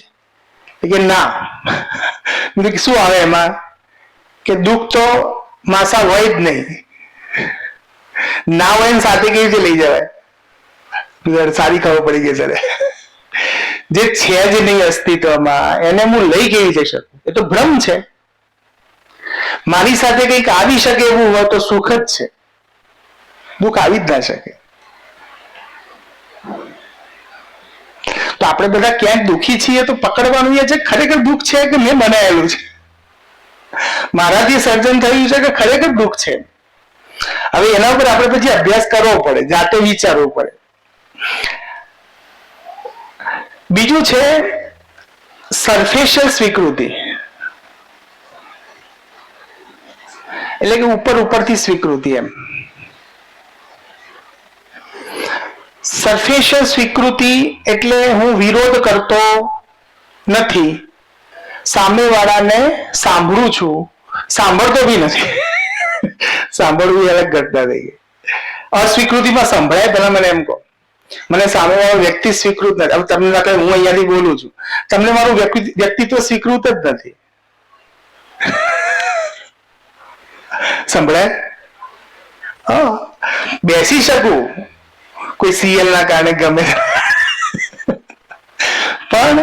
Speaker 1: છે કે ના. મેં શું આવે એમાં કે દુઃખ તો માસા હોય જ નહીં, ના હોય ને સાથે કેવી રીતે લઈ જવાય? સારી ખબર પડી ગઈ સર. જે છે જ નહીં અસ્તિત્વમાં એને હું લઈ કેવી જઈ શકું? એ તો ભ્રમ છે. મારી સાથે કંઈક આવી શકે એવું હોય તો સુખ જ છે, દુઃખ આવી જ ના શકે. તો આપણે બધા ક્યાંક દુઃખી છીએ તો પકડવાનું એ છે ખરેખર દુઃખ છે કે મેં બનાવેલું છે, મારાથી સર્જન થયું છે કે ખરેખર દુઃખ છે. હવે એના ઉપર આપણે પછી અભ્યાસ કરવો પડે, જાતે વિચારવું પડે. બીજું છે સરફેશિયલ સ્વીકૃતિ, એટલે કે ઉપર ઉપરથી સ્વીકૃતિ. એમ સરફેશિયલ સ્વીકૃતિ એટલે હું વિરોધ કરતો નથી, સામેવાળાને સાંભળું છું, સાંભળતો બી નથી. સાંભળવું એ અલગ ઘટના થઈ ગઈ. અસ્વીકૃતિમાં સંભળાય. પેલા મને એમ કહો, મને સામેવાળો વ્યક્તિ સ્વીકૃત નથી. હવે તમને લાગે હું અહીંયાથી બોલું છું, તમને મારું વ્યક્તિત્વ સ્વીકૃત જ નથી. સંભળાય? હા, બેસી શકું કોઈ સીએલ ના કારણે ગમે, પણ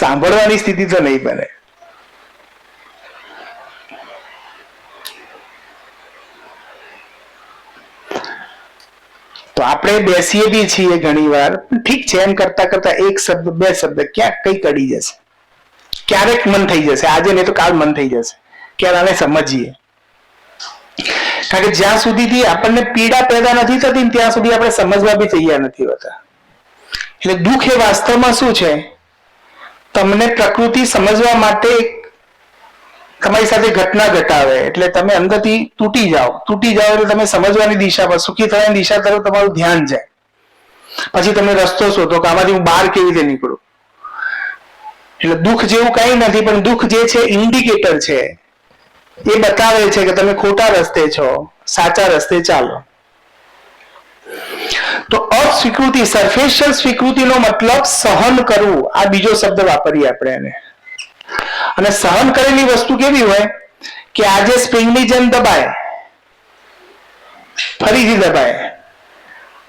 Speaker 1: સાંભળવાની સ્થિતિ તો નહીં બને. તો આપણે બેસીએ બી છીએ ઘણી વાર, ઠીક છે, એમ કરતા કરતા એક શબ્દ બે શબ્દ ક્યાંક કઈ કડી જશે, ક્યારેક મન થઈ જશે, આજે નહીં તો કાલ મન થઈ જશે ક્યારે આને સમજીએ. કારણ કે જ્યાં સુધીથી આપણને પીડા પેદા નથી થતી ત્યાં સુધી આપણે સમજવા બી તૈયાર નથી હોતા. એટલે દુઃખ એ વાસ્તવમાં શું છે? તમને પ્રકૃતિ સમજવા માટે તમારી સાથે ઘટના ઘટાવે એટલે તમે અંદરથી તૂટી જાઓ એટલે તમે સમજવાની દિશામાં, સુખી થવાની દિશા તરફ તમારું ધ્યાન જાય. પછી તમે રસ્તો શોધો કે આમાંથી હું બહાર કેવી રીતે નીકળું. એટલે દુઃખ જેવું કઈ નથી, પણ દુઃખ જે છે ઇન્ડિકેટર છે, એ બતાવે છે કે તમે ખોટા રસ્તે છો, સાચા રસ્તે ચાલો. તો અસ્વીકૃતિ, સરફેશિયલ સ્વીકૃતિનો મતલબ સહન કરવું. આ બીજો શબ્દ વાપરીએ આપણે એને. અને સહન કરેલી વસ્તુ કેવી હોય કે આજે સ્પ્રિંગની જેમ દબાય, ફરીથી દબાય,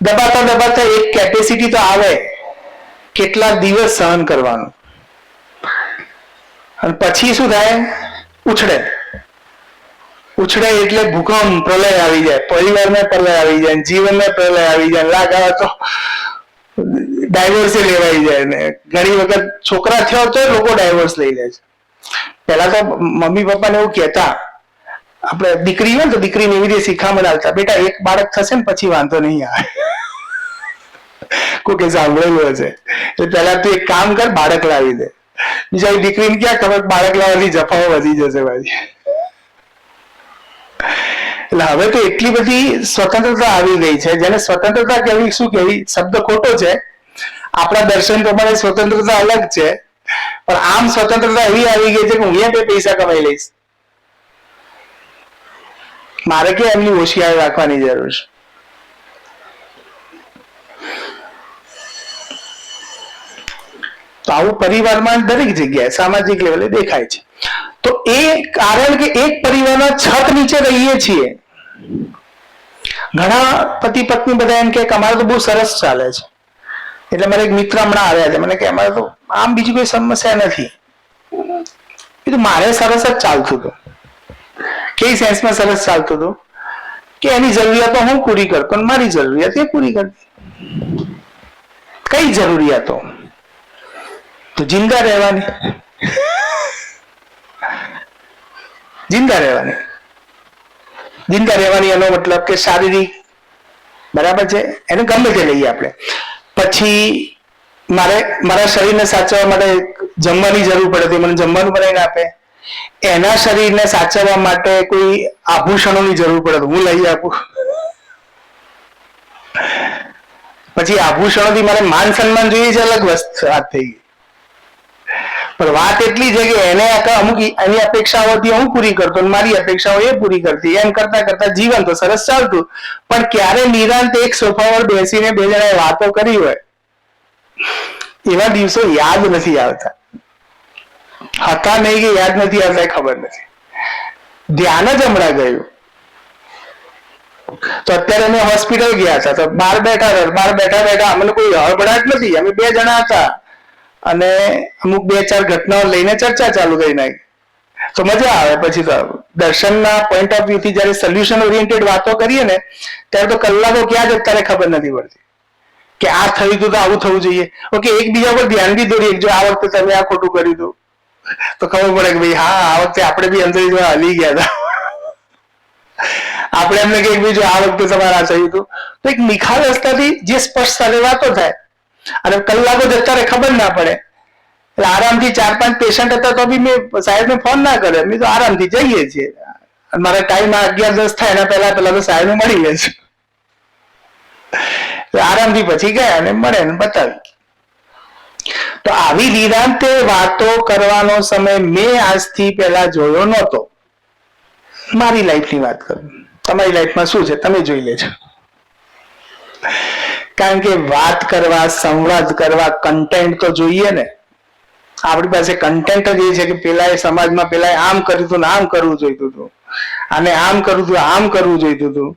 Speaker 1: દબાતા દબાતા એક કેપેસિટી તો આવે, કેટલા દિવસ સહન કરવાનું, અને પછી શું થાય? ઉછળે એટલે ભૂકંપ, પ્રલય આવી જાય, પરિવારમાં પ્રલય આવી જાય, જીવનમાં પ્રલય આવી જાય, લાગાવા તો ડાયવોર્સ લેવાઈ જાય. ને ઘણી વખત છોકરા થયો તો લોકો ડાયવોર્સ લઈ લે છે. પેલા તો મમ્મી પપ્પાને એવું કહેતા, આપણે દીકરી હોય ને તો દીકરીને એવી રીતે શિખામણ આવતા, બેટા એક બાળક થશે ને પછી વાંધો નહીં આવે. કોઈ સાંભળેલું હશે. એટલે પેલા તું એક કામ કર, બાળક લાવી દે. બીજા દીકરીને ક્યાં ખબર બાળક લાવવાથી જફાઓ વધી જશે ભાઈ. એટલે હવે તો એટલી બધી સ્વતંત્રતા આવી ગઈ છે, જેને સ્વતંત્રતા કહેવી શું કહેવી શબ્દ ખોટો છે. આપણા દર્શન પ્રમાણે સ્વતંત્રતા અલગ છે, પણ આમ સ્વતંત્રતા એવી આવી ગઈ છે કે હું અહીંયા બે પૈસા કમાઈ લઈશ, મારે કે એમની હોશિયારી રાખવાની જરૂર છે. તો આવું પરિવારમાં દરેક જગ્યાએ સામાજિક લેવલે દેખાય છે. તો એ કારણ કે એક પરિવારના છત નીચે રહીએ છીએ. ઘણા પતિ પત્ની બધા એમ કે અમારે તો બહુ સરસ ચાલે છે. એટલે મારા એક મિત્ર હમણાં આવ્યા છે, મને કે અમારે તો આમ બીજી કોઈ સમસ્યા નથી. એ તો મારે સરસ જ ચાલતું હતું. કઈ સેન્સમાં સરસ ચાલતું હતું કે એની જરૂરિયાતો હું પૂરી કરતો, મારી જરૂરિયાત એ પૂરી કરતી. કઈ જરૂરિયાતો? તો જિંદા રહેવાની. જિંદા રહેવાની એનો મતલબ કે શારીરિક, બરાબર છે, એને ગમે તે લઈએ આપણે. પછી મારા શરીરને સાચવવા માટે જમવાની જરૂર પડે તો મને જમવાનું બનાવીને આપે. એના શરીરને સાચવવા માટે કોઈ આભૂષણોની જરૂર પડે તો હું લઈ આપું. પછી આભૂષણોથી મારે માન સન્માન જોઈએ છે, અલગ વાત થઈ ગઈ. પણ વાત એટલી છે કે એને અમુક એની અપેક્ષાઓ હતી હું પૂરી કરતો, મારી અપેક્ષાઓ એ પૂરી કરતી, એમ કરતા કરતા જીવન તો સરસ ચાલતું. પણ ક્યારે નિરાંત એક સોફા પર બેસીને બે જણાએ વાતો કરી હોય એવા દિવસો યાદ નથી આવતા. હતા નહીં કે યાદ નથી આવતા ખબર નથી. ધ્યાન જ હમણાં ગયું. તો અત્યારે અમે હોસ્પિટલ ગયા હતા, તો બહાર બેઠા અમને કોઈ હળબડાટ નથી. અમે બે જણા હતા અને અમુક બે ચાર ઘટનાઓ લઈને ચર્ચા ચાલુ કરી નાખી. તો મજા આવે. પછી તો દર્શનના પોઈન્ટ ઓફ વ્યૂ થી જયારે સોલ્યુશન ઓરિએન્ટેડ વાતો કરીએ ને ત્યારે તો કલાકો ક્યાં જ અત્યારે ખબર નથી પડતી કે આ થયું હતું તો આવું થવું જોઈએ. ઓકે, એકબીજા પર ધ્યાન બી દોરીએ, જો આ વખતે તમે આ ખોટું કર્યું હતું તો ખબર પડે કે ભાઈ હા આ વખતે આપણે બી અંદર હલી ગયા હતા. આપણે એમને કહીએ ભાઈ જો આ વખતે તમારે આ થયું હતું, તો એક નિખાલસતાથી જે સ્પષ્ટ સાથે વાતો થાય અને કલાકો જતા ખબર ના પડે. એટલે આરામથી 4-5 પેશન્ટ હતા તો બી મેં સાહેબને ફોન ના કર્યો, મેં તો આરામથી જઈએ છીએ. મારા ટાઈમ 11-10 થાય એના પહેલા તો સાહેબને મળી લે છે. આરામથી પછી ગયા અને મળે ને બતાવી. તો આવી નિરાંતે વાતો કરવાનો સમય મેં આજથી પહેલા જોયો નહોતો. મારી લાઈફની વાત કરું, તમારી લાઈફમાં શું છે તમે જોઈ લેજો. કારણ કે વાત કરવા, સંવાદ કરવા કન્ટેન્ટ તો જોઈએ ને. આપણી પાસે કન્ટેન્ટ જ એ છે કે પેલા સમાજમાં પેલા આમ કર્યું હતું ને આમ કરવું જોઈતું હતું, અને આમ કરવું હતું આમ કરવું જોઈતું હતું,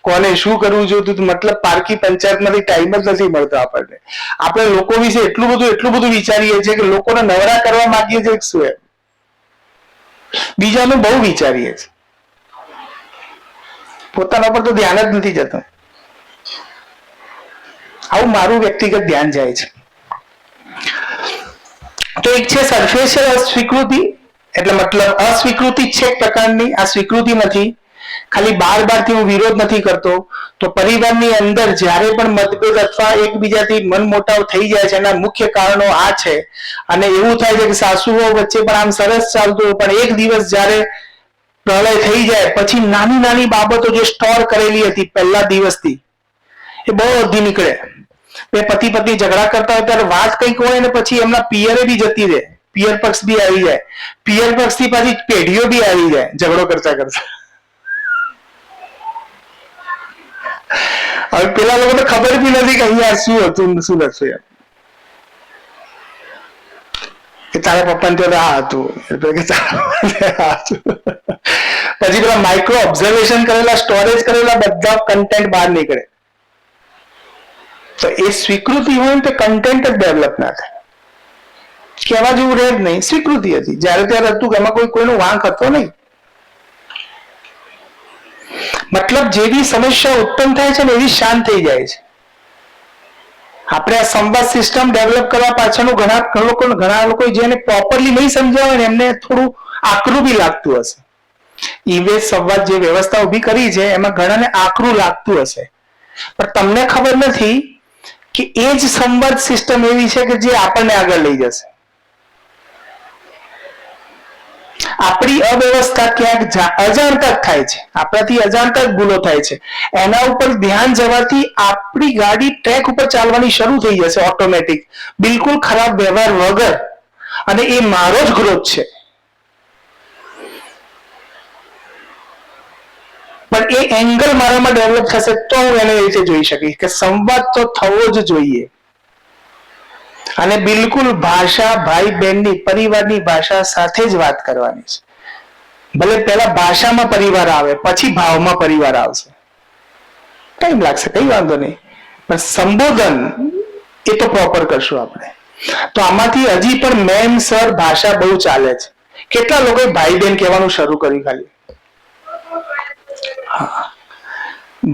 Speaker 1: કોને શું કરવું જોઈતું હતું. મતલબ પારકી પંચાયતમાંથી ટાઈમ જ નથી મળતો આપણને. આપણે લોકો વિશે એટલું બધું વિચારીએ છીએ કે લોકોને નવરા કરવા માંગીએ છીએ શું એમ, બીજાનું બહુ વિચારીએ છીએ, પોતાના પર તો ધ્યાન જ નથી જતું. આવું મારું વ્યક્તિગત ધ્યાન જાય છે. તો એક છે સરફેશિયલ અસ્વીકૃતિ, એટલે મતલબ અસ્વીકૃતિ છે એક પ્રકારની, આ સ્વીકૃતિ નથી. ખાલી બાર-બારથી હું વિરોધ નથી કરતો. તો પરિવારની અંદર જ્યારે પણ મતભેદ અથવા એકબીજાથી મનમોટાવ થઈ જાય છે એના મુખ્ય કારણો આ છે. અને એવું થાય છે કે સાસુઓ વચ્ચે પણ આમ સરસ ચાલતું, પણ એક દિવસ જ્યારે પ્રલય થઈ જાય પછી નાની નાની બાબતો જે સ્ટોર કરેલી હતી પહેલા દિવસથી એ બધી નીકળે. બે પતિ પત્ની ઝઘડા કરતા હોય ત્યારે વાત કંઈક હોય ને પછી એમના પિયરે બી જતી રહે, પિયર પક્ષ બી આવી જાય, પિયર પક્ષ થી પાછી પેઢીઓ બી આવી જાય ઝઘડો કરતા કરતા. હવે પેલા લોકો તો ખબર બી નથી કે અહીંયા શું હતું શું નથી એમ. કે તારા પપ્પાને તો આ હતું, પછી પેલા માઇક્રો ઓબ્ઝર્વેશન કરેલા, સ્ટોરેજ કરેલા બધા કન્ટેન્ટ બહાર નીકળે. તો એ સ્વીકૃતિ હોય ને તો કન્ટેન્ટ જ ડેવલપ ના થાય. કહેવા જેવું રહે જ નહીં, સ્વીકૃતિ હતી. જ્યારે ત્યારે હતું કે એમાં કોઈનો વાંક હતો નહીં. મતલબ જેવી સમસ્યા ઉત્પન્ન થાય છે ને એવી શાંત થઈ જાય છે. આપણે આ સંવાદ સિસ્ટમ ડેવલપ કરવા પાછળનું ઘણા લોકો જેને પ્રોપરલી નહીં સમજ્યા હોય ને એમને થોડું આકરું બી લાગતું હશે. ઈમેજ સંવાદ જે વ્યવસ્થા ઉભી કરી છે એમાં ઘણાને આકરું લાગતું હશે, પણ તમને ખબર નથી કે એ જ સંવાદ સિસ્ટમ એવી છે કે જે આપણને આગળ લઈ જશે. આપણી અવ્યવસ્થા ક્યાંક અજાણતા જ થાય છે, આપણાથી અજાણતા જ ભૂલો થાય છે. એના ઉપર ધ્યાન જવાથી આપણી ગાડી ટ્રેક ઉપર ચાલવાની શરૂ થઈ જશે ઓટોમેટિક, બિલકુલ ખરાબ વ્યવહાર વગર. અને એ મારો જ ગ્રોથ છે. પણ એ એંગલ મારામાં ડેવલપ થશે તો હું એને રીતે જોઈ શકીશ કે સંવાદ તો થવો જ જોઈએ. અને બિલકુલ ભાષા ભાઈ બહેનની, પરિવારની ભાષા સાથે જ વાત કરવાની છે. ભલે પહેલા ભાષામાં પરિવાર આવે પછી ભાવમાં પરિવાર આવશે, ટાઈમ લાગશે, કઈ વાંધો નહીં, પણ સંબોધન એ તો પ્રોપર કરશું આપણે. તો આમાંથી હજી પણ મેમ સર ભાષા બહુ ચાલે છે. કેટલા લોકોએ ભાઈ બહેન કહેવાનું શરૂ કર્યું? ખાલી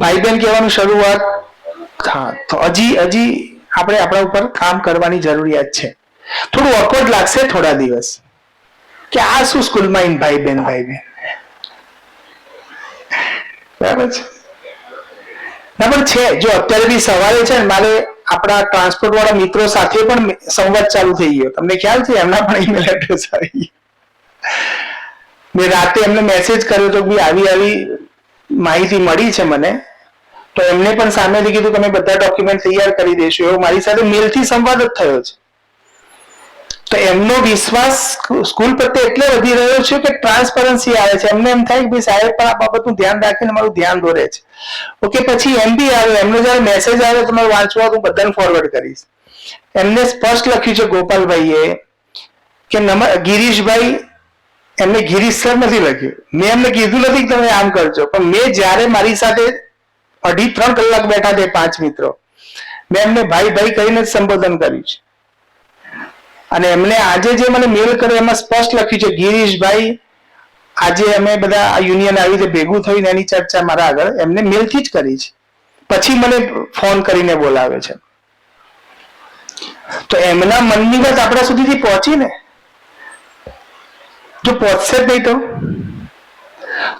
Speaker 1: ભાઈ બહેન કહેવાનું શરૂઆત. હા, તો હજી આપણે આપણા ઉપર કામ કરવાની જરૂરિયાત છે. થોડું ઓકવર્ડ લાગશે થોડા દિવસ કે આ શું સ્કૂલમાં ભાઈ બહેન બરાબર છે. ના પણ છે, જો અત્યારે બી સવારે છે ને મારે આપણા ટ્રાન્સપોર્ટ વાળા મિત્રો સાથે પણ સંવાદ ચાલુ થઈ ગયો. તમને ખ્યાલ છે? એમના પણ ઈમેલ એડ્રેસ આવી. મેં રાતે એમને મેસેજ કર્યો તો બી આવી માહિતી મળી છે મને. તો એમને પણ સામેથી કીધું તમે બધા ડોક્યુમેન્ટ તૈયાર કરી દેશો, એવો મારી સાથે મેલથી સંવાદ જ થયો છે. તો એમનો વિશ્વાસ સ્કૂલ પ્રત્યે એટલે વધી રહ્યો છે કે ટ્રાન્સપરન્સી આવે છે. એમને એમ થાય કે ભાઈ સાહેબ પણ આ બાબતનું ધ્યાન રાખીને મારું ધ્યાન દોરે છે. ઓકે, પછી એમ બી આવે, એમનો જયારે મેસેજ આવે તો મારે વાંચવા હું બધાને ફોરવર્ડ કરીશ. એમને સ્પષ્ટ લખ્યું છે ગોપાલભાઈએ કે ગિરીશભાઈ, એમને ગિરીશ સર નથી લખ્યું, મેં એમને કીધું નથી કે તમે આમ કરજો, પણ મેં જયારે મારી સાથે 2.5-3 કલાક બેઠા તે 5 મિત્રો, મેં એમને ભાઈ ભાઈ કહીને જ સંબોધન કર્યું છે. અને એમને આજે જે મને મેલ કર્યો એમાં સ્પષ્ટ લખ્યું છે, ગિરીશભાઈ આજે અમે બધા આ યુનિયન આવી રીતે ભેગું થઈને એની ચર્ચા મારા આગળ એમને મેલથી જ કરી છે, પછી મને ફોન કરીને બોલાવે છે. તો એમના મનની વાત આપણા સુધીથી પહોંચી ને, જો પહોંચશે જ નહીં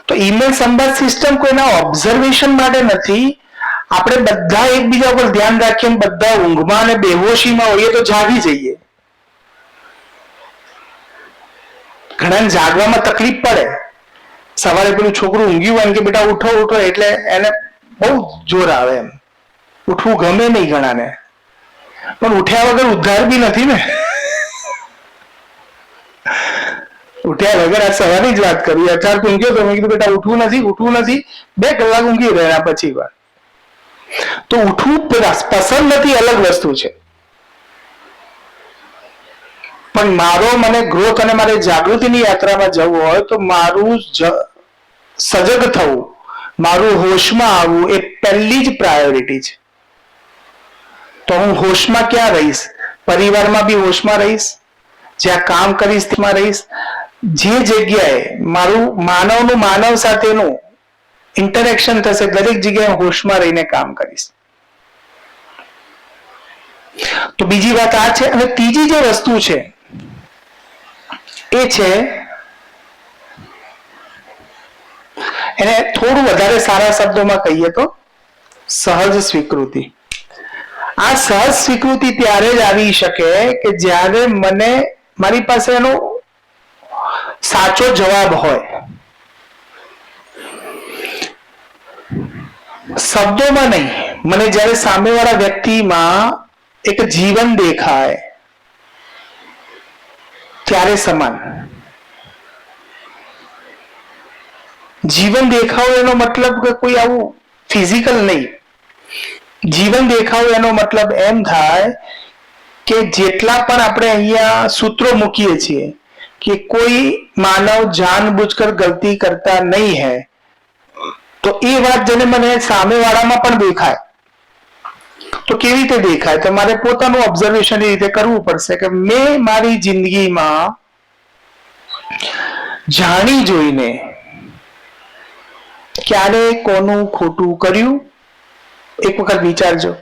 Speaker 1: તો ઈમેલ સંવાદ સિસ્ટમ કોઈના ઓબ્ઝર્વેશન માટે નથી. આપણે બધા એકબીજા પર ધ્યાન રાખીને બધા ઊંઘમાં અને બેહોશીમાં હોઈએ તો જાગી જઈએ. ઘણા જાગવામાં તકલીફ પડે. સવારે પેલું છોકરું ઊંઘ્યું હોય કે બેટા ઉઠો ઉઠો એટલે એને બહુ જોર આવે, એમ ઉઠવું ગમે નહીં ઘણાને, પણ ઉઠ્યા વગર ઉદ્ધાર બી નથી ને. ઉઠ્યા વગર આ સવારની જ વાત કરું, 4 ઊંઘ્યો તો મેં કીધું બેટા ઉઠવું નથી 2 કલાક ઊંઘી રહ્યા પછી વાર. તો ઉઠવું પસંદ નથી અલગ વસ્તુ છે, પણ મારો મને ગ્રોથ અને મારે જાગૃતિની યાત્રામાં જવું હોય તો મારું સજગ થવું, મારું હોશમાં આવવું એ પહેલી જ પ્રાયોરિટી છે. તો હું હોશમાં ક્યાં રહીશ? પરિવારમાં બી હોશમાં રહીશ, જ્યાં કામ કરીશ તેમાં રહીશ, જે જગ્યાએ મારું માનવનું માનવ સાથેનું ઇન્ટરેક્શન થશે દરેક જગ્યાએ હોશમાં રહીને કામ કરીશ. તો બીજી વાત આ છે. અને ત્રીજી જે વસ્તુ છે એ છે, એને થોડું વધારે સારા શબ્દોમાં કહીએ તો સહજ સ્વીકૃતિ. આ સહજ સ્વીકૃતિ ત્યારે જ આવી શકે કે જ્યારે મને મારી પાસે એનો સાચો જવાબ હોય. શબ્દોમાં નહીં, મને જ્યારે સામેવાળા વ્યક્તિમાં એક જીવન દેખાય ત્યારે સમાન. જીવન દેખાવ એનો મતલબ કે કોઈ આવું ફિઝિકલ નહીં. જીવન દેખાવ એનો મતલબ એમ થાય કે જેટલા પણ આપણે અહીંયા સૂત્રો મૂકીએ છીએ કે કોઈ માનવ જાનબૂझकर ગલતી કરતા નહીં હૈ, તો એ વાત જેને મને સામેવાળામાં પણ દેખાય તો કેવી રીતે દેખાય? તો મારે પોતાનું ઓબ્ઝર્વેશન એ રીતે કરવું પડશે કે મેં મારી જિંદગીમાં જાણી જોઈને ક્યારે કોનું ખોટું કર્યું? એક વખત વિચારજો.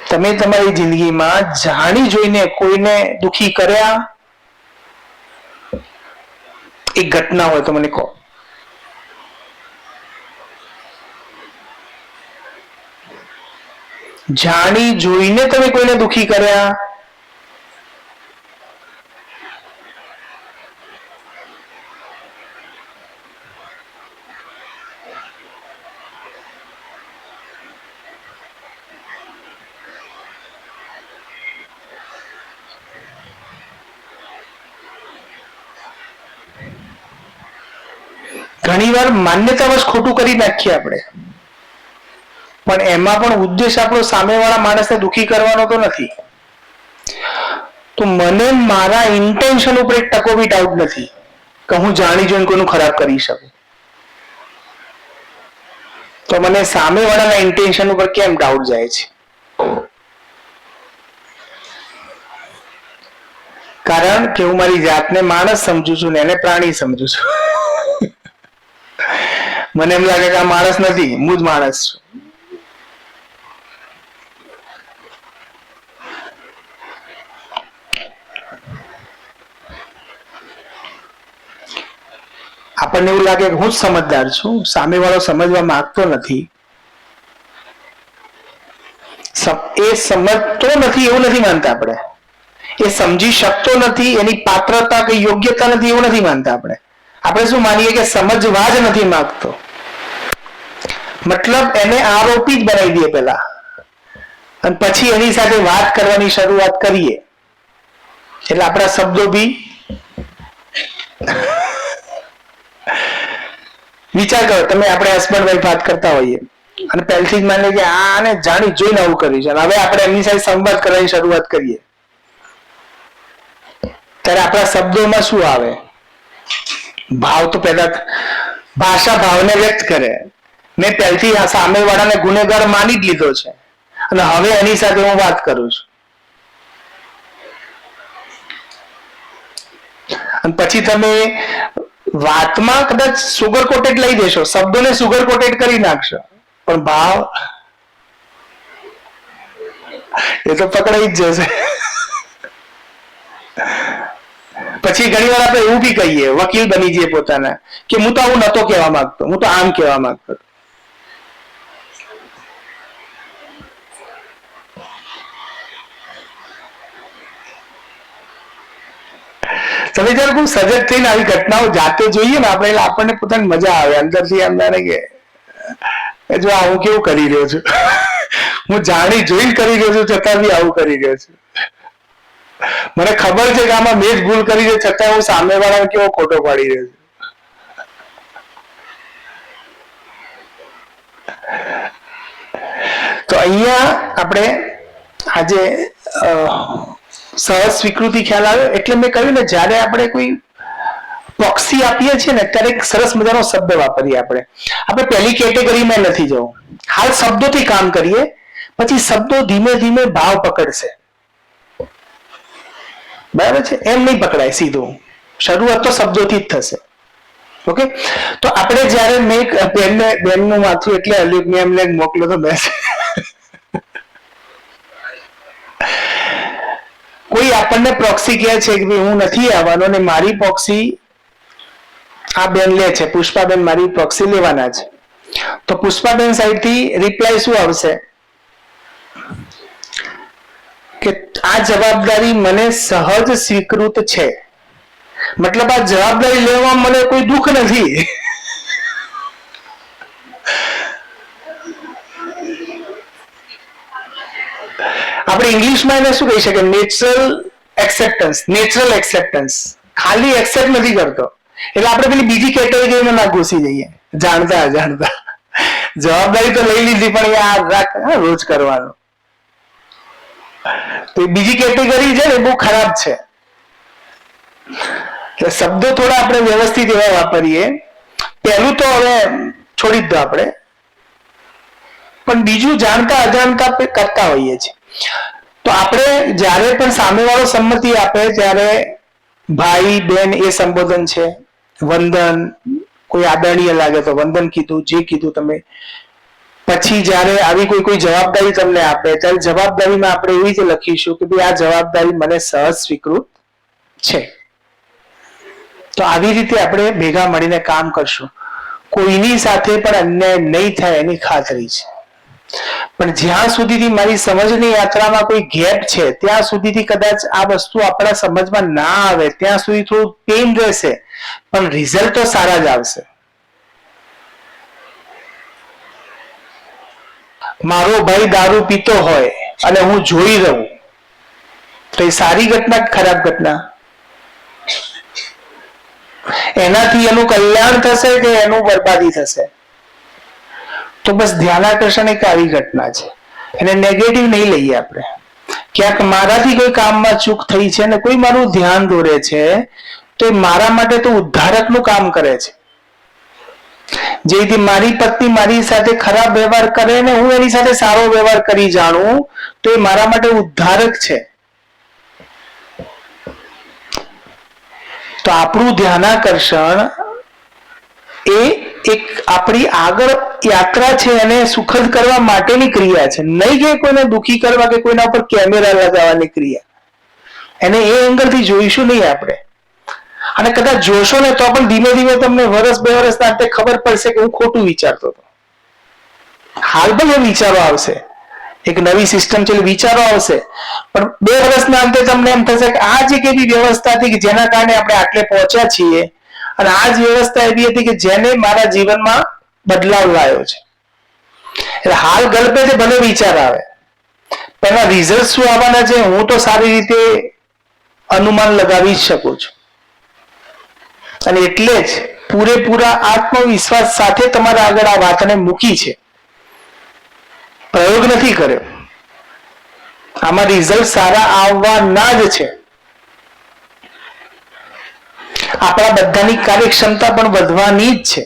Speaker 1: તમે તમારી જિંદગીમાં જાણી જોઈને કોઈને દુખી કર્યા? એક ઘટના હોય તો મને કહો. જાણી જોઈને તમે કોઈને દુખી કર્યા? ઘણીવાર માન્યતાવશ ખોટું કરી નાખીએ આપણે, પણ એમાં પણ ઉદ્દેશ આપણો સામેવાળા માણસને દુખી કરવાનો તો નથી. તો મને મારા ઇન્ટેન્શન ઉપર એક ટકો બી ડાઉટ નથી કે હું જાણી જોઈને કોઈનું ખરાબ કરી શકું. તો મને સામેવાળાના ઇન્ટેન્શન ઉપર કેમ ડાઉટ જાય છે? કારણ કે હું મારી જાતને માણસ સમજુ છું ને એને પ્રાણી સમજુ છું. મને એમ લાગે કે આ માણસ નથી, હું જ માણસ છું. આપણને એવું લાગે કે હું જ સમજદાર છું, સામેવાળો સમજવા માંગતો નથી. એ સમજતો નથી એવું નથી માનતા આપણે, એ સમજી શકતો નથી, એની પાત્રતા કે યોગ્યતા નથી એવું નથી માનતા આપણે. આપણે શું માનીએ કે સમજવા જ નથી માંગતો, મતલબ એને આરોપી જ બનાવી દઈએ પેલા. અને પછી એની સાથે વાત કરવાની શરૂઆત કરીએ એટલે આપણા શબ્દો બી વિચાર કરો, તમે આપણે હસબન્ડ વાઈફ વાત કરતા હોઈએ અને પહેલથી જ માની કે આને જાણી જોઈને આવું કર્યું છે, હવે આપણે એમની સાથે સંવાદ કરવાની શરૂઆત કરીએ ત્યારે આપણા શબ્દોમાં શું આવે? ભાવ તો પેદા, ભાષા ભાવને વ્યક્ત કરે. મેં પહેલથી સામેવાળાને ગુનેગાર માની જ લીધો છે અને હવે એની સાથે હું વાત કરું છું. અને પછી તમે વાતમાં કદાચ સુગર કોટેડ લઈ દેશો, શબ્દોને સુગર કોટેડ કરી નાખશો, પણ ભાવ એ તો પકડાઈ જ જશે. પછી ઘણી વાર આપણે એવું બી કહીએ, વકીલ બની જઈએ પોતાના, કે હું તો આવું નતો કહેવા માંગતો, હું તો આમ કહેવા માંગતો. તમે જયારે બહુ સજગ થઈને આવી ઘટનાઓ જાતે જોઈએ ને આપણે, એટલે આપણને પોતાની મજા આવે અંદરથી, એમ જાણે કે જો આવું કેવું કરી રહ્યો છું, હું જાણી જોઈને કરી રહ્યો છું છતાં બી આવું કરી રહ્યો છું. મને ખબર છે કે આમાં મેં જ ભૂલ કરી છે, છતાં હું સામેવાળાને કેવો ખોટો પાડી રહ્યો છું. તો અહીંયા આપણે આજે સહજ સ્વીકૃતિ ખ્યાલ આવ્યો. એટલે મેં કહ્યું ને, જ્યારે આપણે કોઈ પ્રોક્સી આપીએ છીએ ને ત્યારે એક સરસ મજાનો શબ્દ વાપરીએ. આપણે પહેલી કેટેગરીમાં નથી જવું, હાલ શબ્દોથી કામ કરીએ, પછી શબ્દો ધીમે ધીમે ભાવ પકડશે. બરાબર છે? એમ નહીં પકડાય સીધું, શરૂઆત તો શબ્દોથી જ થશે. ઓકે, તો આપણે જયારે મેં બેનનું માથું એટલે હલ્યું, મેં એમને મોકલ્યો તો મેસેજ, કોઈ આપણને પ્રોક્સી કહે છે કે હું નથી આવવાનો અને મારી પ્રોક્સી આ બેન લે છે, પુષ્પાબેન મારી પ્રોક્સી લેવાના છે, તો પુષ્પાબેન સાઈડથી રિપ્લાય શું આવશે કે આ જવાબદારી મને સહજ સ્વીકૃત છે. મતલબ આ જવાબદારી લેવામાં મને કોઈ દુઃખ નથી. આપણે ઇંગ્લિશમાં એને શું કહી શકીએ? Natural acceptance. ખાલી એક્સેપ્ટ નથી કરતો એટલે આપણે પેલી બીજી કેટેગરીમાં ના ઘૂસી જઈએ, જાણતા અજાણતા. જવાબદારી તો લઈ લીધી પણ યાર રાખ રોજ કરવાનો. તો બીજી કેટેગરી છે ને, બહુ ખરાબ છે. શબ્દો થોડા આપણે વ્યવસ્થિત એવા વાપરીએ. પહેલું તો હવે છોડી જ દો આપણે, પણ બીજું જાણતા અજાણતા કરતા હોઈએ છીએ. તો આપણે જ્યારે પણ સામેવાળો સંમતિ આપે ત્યારે ભાઈ બેન એ સંબોધન છે, વંદન, કોઈ આદરણીય લાગે તો વંદન કીધું, જે કીધું તમે. પછી જ્યારે આવી કોઈ જવાબદારી તમને આપે ત્યારે જવાબદારીમાં આપણે એવી રીતે લખીશું કે ભાઈ આ જવાબદારી મને સહજ સ્વીકૃત છે. તો આવી રીતે આપણે ભેગા મળીને કામ કરશું. કોઈની સાથે પણ અન્યાય નહીં થાય એની ખાતરી છે. પણ જ્યાં સુધીથી મારી સમજની યાત્રામાં કોઈ ગેપ છે ત્યાં સુધીથી કદાચ આ વસ્તુ આપણા સમજમાં ના આવે ત્યાં સુધી થોડું પેઇન રહેશે, પણ રિઝલ્ટ તો સારા જ આવશે. મારો ભાઈ દારૂ પીતો હોય અને હું જોઈ રહું તો એ સારી ઘટના કે ખરાબ ઘટના? એનાથી એનું કલ્યાણ થશે કે એનું બરબાદી થશે? તો બસ ધ્યાનાકર્ષણ એક આવી ઘટના છે, એને નેગેટિવ નહીં લઈએ આપણે. ક્યાંક મારાથી કોઈ કામમાં ચૂક થઈ છે અને કોઈ મારું ધ્યાન દોરે છે તો એ મારા માટે તો ઉદ્ધારકનું કામ કરે છે. જેથી મારી પત્ની મારી સાથે ખરાબ વ્યવહાર કરે ને હું એની સાથે સારો વ્યવહાર કરી જાણું તો એ મારા માટે ઉદ્ધારક છે. તો આપણું ધ્યાનાકર્ષણ એ એક આપણી આગળ યાત્રા છે, એને સુખદ કરવા માટેની ક્રિયા છે, નહીં કે કોઈને દુખી કરવા કે કોઈના ઉપર કેમેરા લગાવવાની ક્રિયા. એને એ એંગલથી જોઈશું નહીં આપણે. અને કદાચ જોશો ને તો પણ ધીમે ધીમે તમને વર્ષ બે વર્ષના અંતે ખબર પડશે કે હું ખોટું વિચારતો હતો. હાલ પણ એ વિચારો આવશે, એક નવી સિસ્ટમ છે વિચારો આવશે, પણ 2 વર્ષના અંતે તમને એમ થશે કે આ જ એક એવી વ્યવસ્થા હતી કે જેના કારણે આપણે આટલે પહોંચ્યા છીએ અને આ જ વ્યવસ્થા એવી હતી કે જેને મારા જીવનમાં બદલાવ લાવ્યો છે. એટલે હાલ ગલ્પે ભલે વિચાર આવે એના રિઝલ્ટ શું આવવાના છે હું તો સારી રીતે અનુમાન લગાવી જ શકું છું. અને એટલે જ પૂરેપૂરા આત્મવિશ્વાસ સાથે તમારા આગળ આ વાતને મૂકી છે, પ્રયોગ નથી કર્યો. આમાં રિઝલ્ટ સારા આવવાના જ છે. આપણા બધાની કાર્યક્ષમતા પણ વધવાની જ છે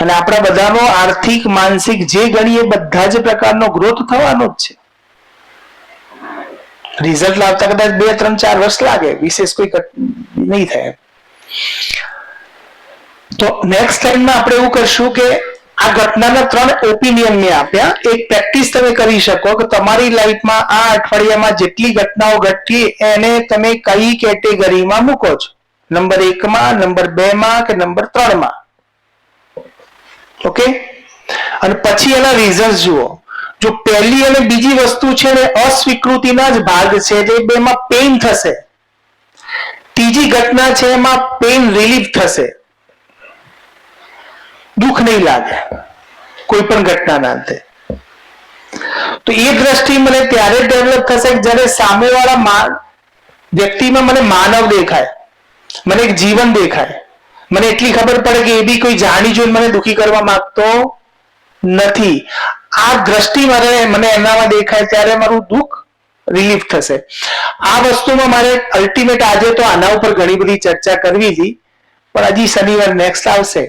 Speaker 1: અને આપણા બધાનો આર્થિક માનસિક જે ગણીએ બધા જ પ્રકારનો ગ્રોથ થવાનો જ છે. રિઝલ્ટ લાવતા કદાચ 2, 3, 4 વર્ષ લાગે, વિશેષ કોઈ નહીં થાય. તો નેક્સ્ટ ટાઈમમાં આપણે એવું કરશું કે આ ઘટનાના 3 ઓપિનિયન મેં આપ્યા. એક પ્રેક્ટિસ તમે કરી શકો કે તમારી લાઈફમાં આ અઠવાડિયામાં જેટલી ઘટનાઓ ઘટી એને તમે કઈ કેટેગરીમાં મૂકો છો, નંબર 1 માં, નંબર 2 માં કે નંબર 3 માં. ઓકે, અને પછી એના રિઝલ્ટ જુઓ. જો પહેલી અને બીજી વસ્તુ છે ને અસ્વીકૃતિના જ ભાગ છે, એટલે બેમાં પેઇન થશે. ત્રીજી ઘટના છે એમાં પેઇન રિલીફ થશે, દુઃખ નહીં લાગે કોઈ પણ ઘટનાના અંતે. તો એ દ્રષ્ટિ મને ત્યારે ડેવલપ થશે જ્યારે સામેવાળા વ્યક્તિમાં મને માનવ દેખાય, મને એક જીવન દેખાય, મને એટલી ખબર પડે કે એ બી કોઈ જાણી જોઈને મને દુઃખી કરવા માંગતો નથી. આ દ્રષ્ટિ મને એનામાં દેખાય ત્યારે મારું દુઃખ રિલીફ થશે. આ વસ્તુમાં મારે અલ્ટિમેટ આજે તો આના ઉપર ઘણી બધી ચર્ચા કરવી હતી, પણ હજી શનિવાર નેક્સ્ટ આવશે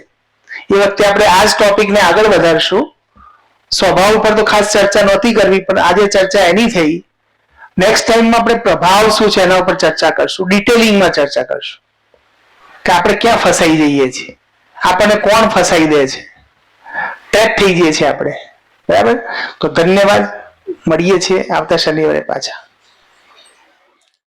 Speaker 1: એ વખતે આપણે આ જ ટોપિકને આગળ વધારશું. સ્વભાવ ઉપર તો ખાસ ચર્ચા નહોતી કરવી, પણ આજે ચર્ચા એની થઈ. નેક્સ્ટ ટાઈમમાં આપણે પ્રભાવ શું છે એના ઉપર ચર્ચા કરશું, ડિટેલિંગમાં ચર્ચા કરશું કે આપણે ક્યાં ફસાઈ જઈએ છીએ, આપણને કોણ ફસાઈ દે છે, ટ્રેપ થઈ જઈએ છીએ આપણે. બરાબર? તો ધન્યવાદ, મળીએ છીએ આવતા શનિવારે પાછા.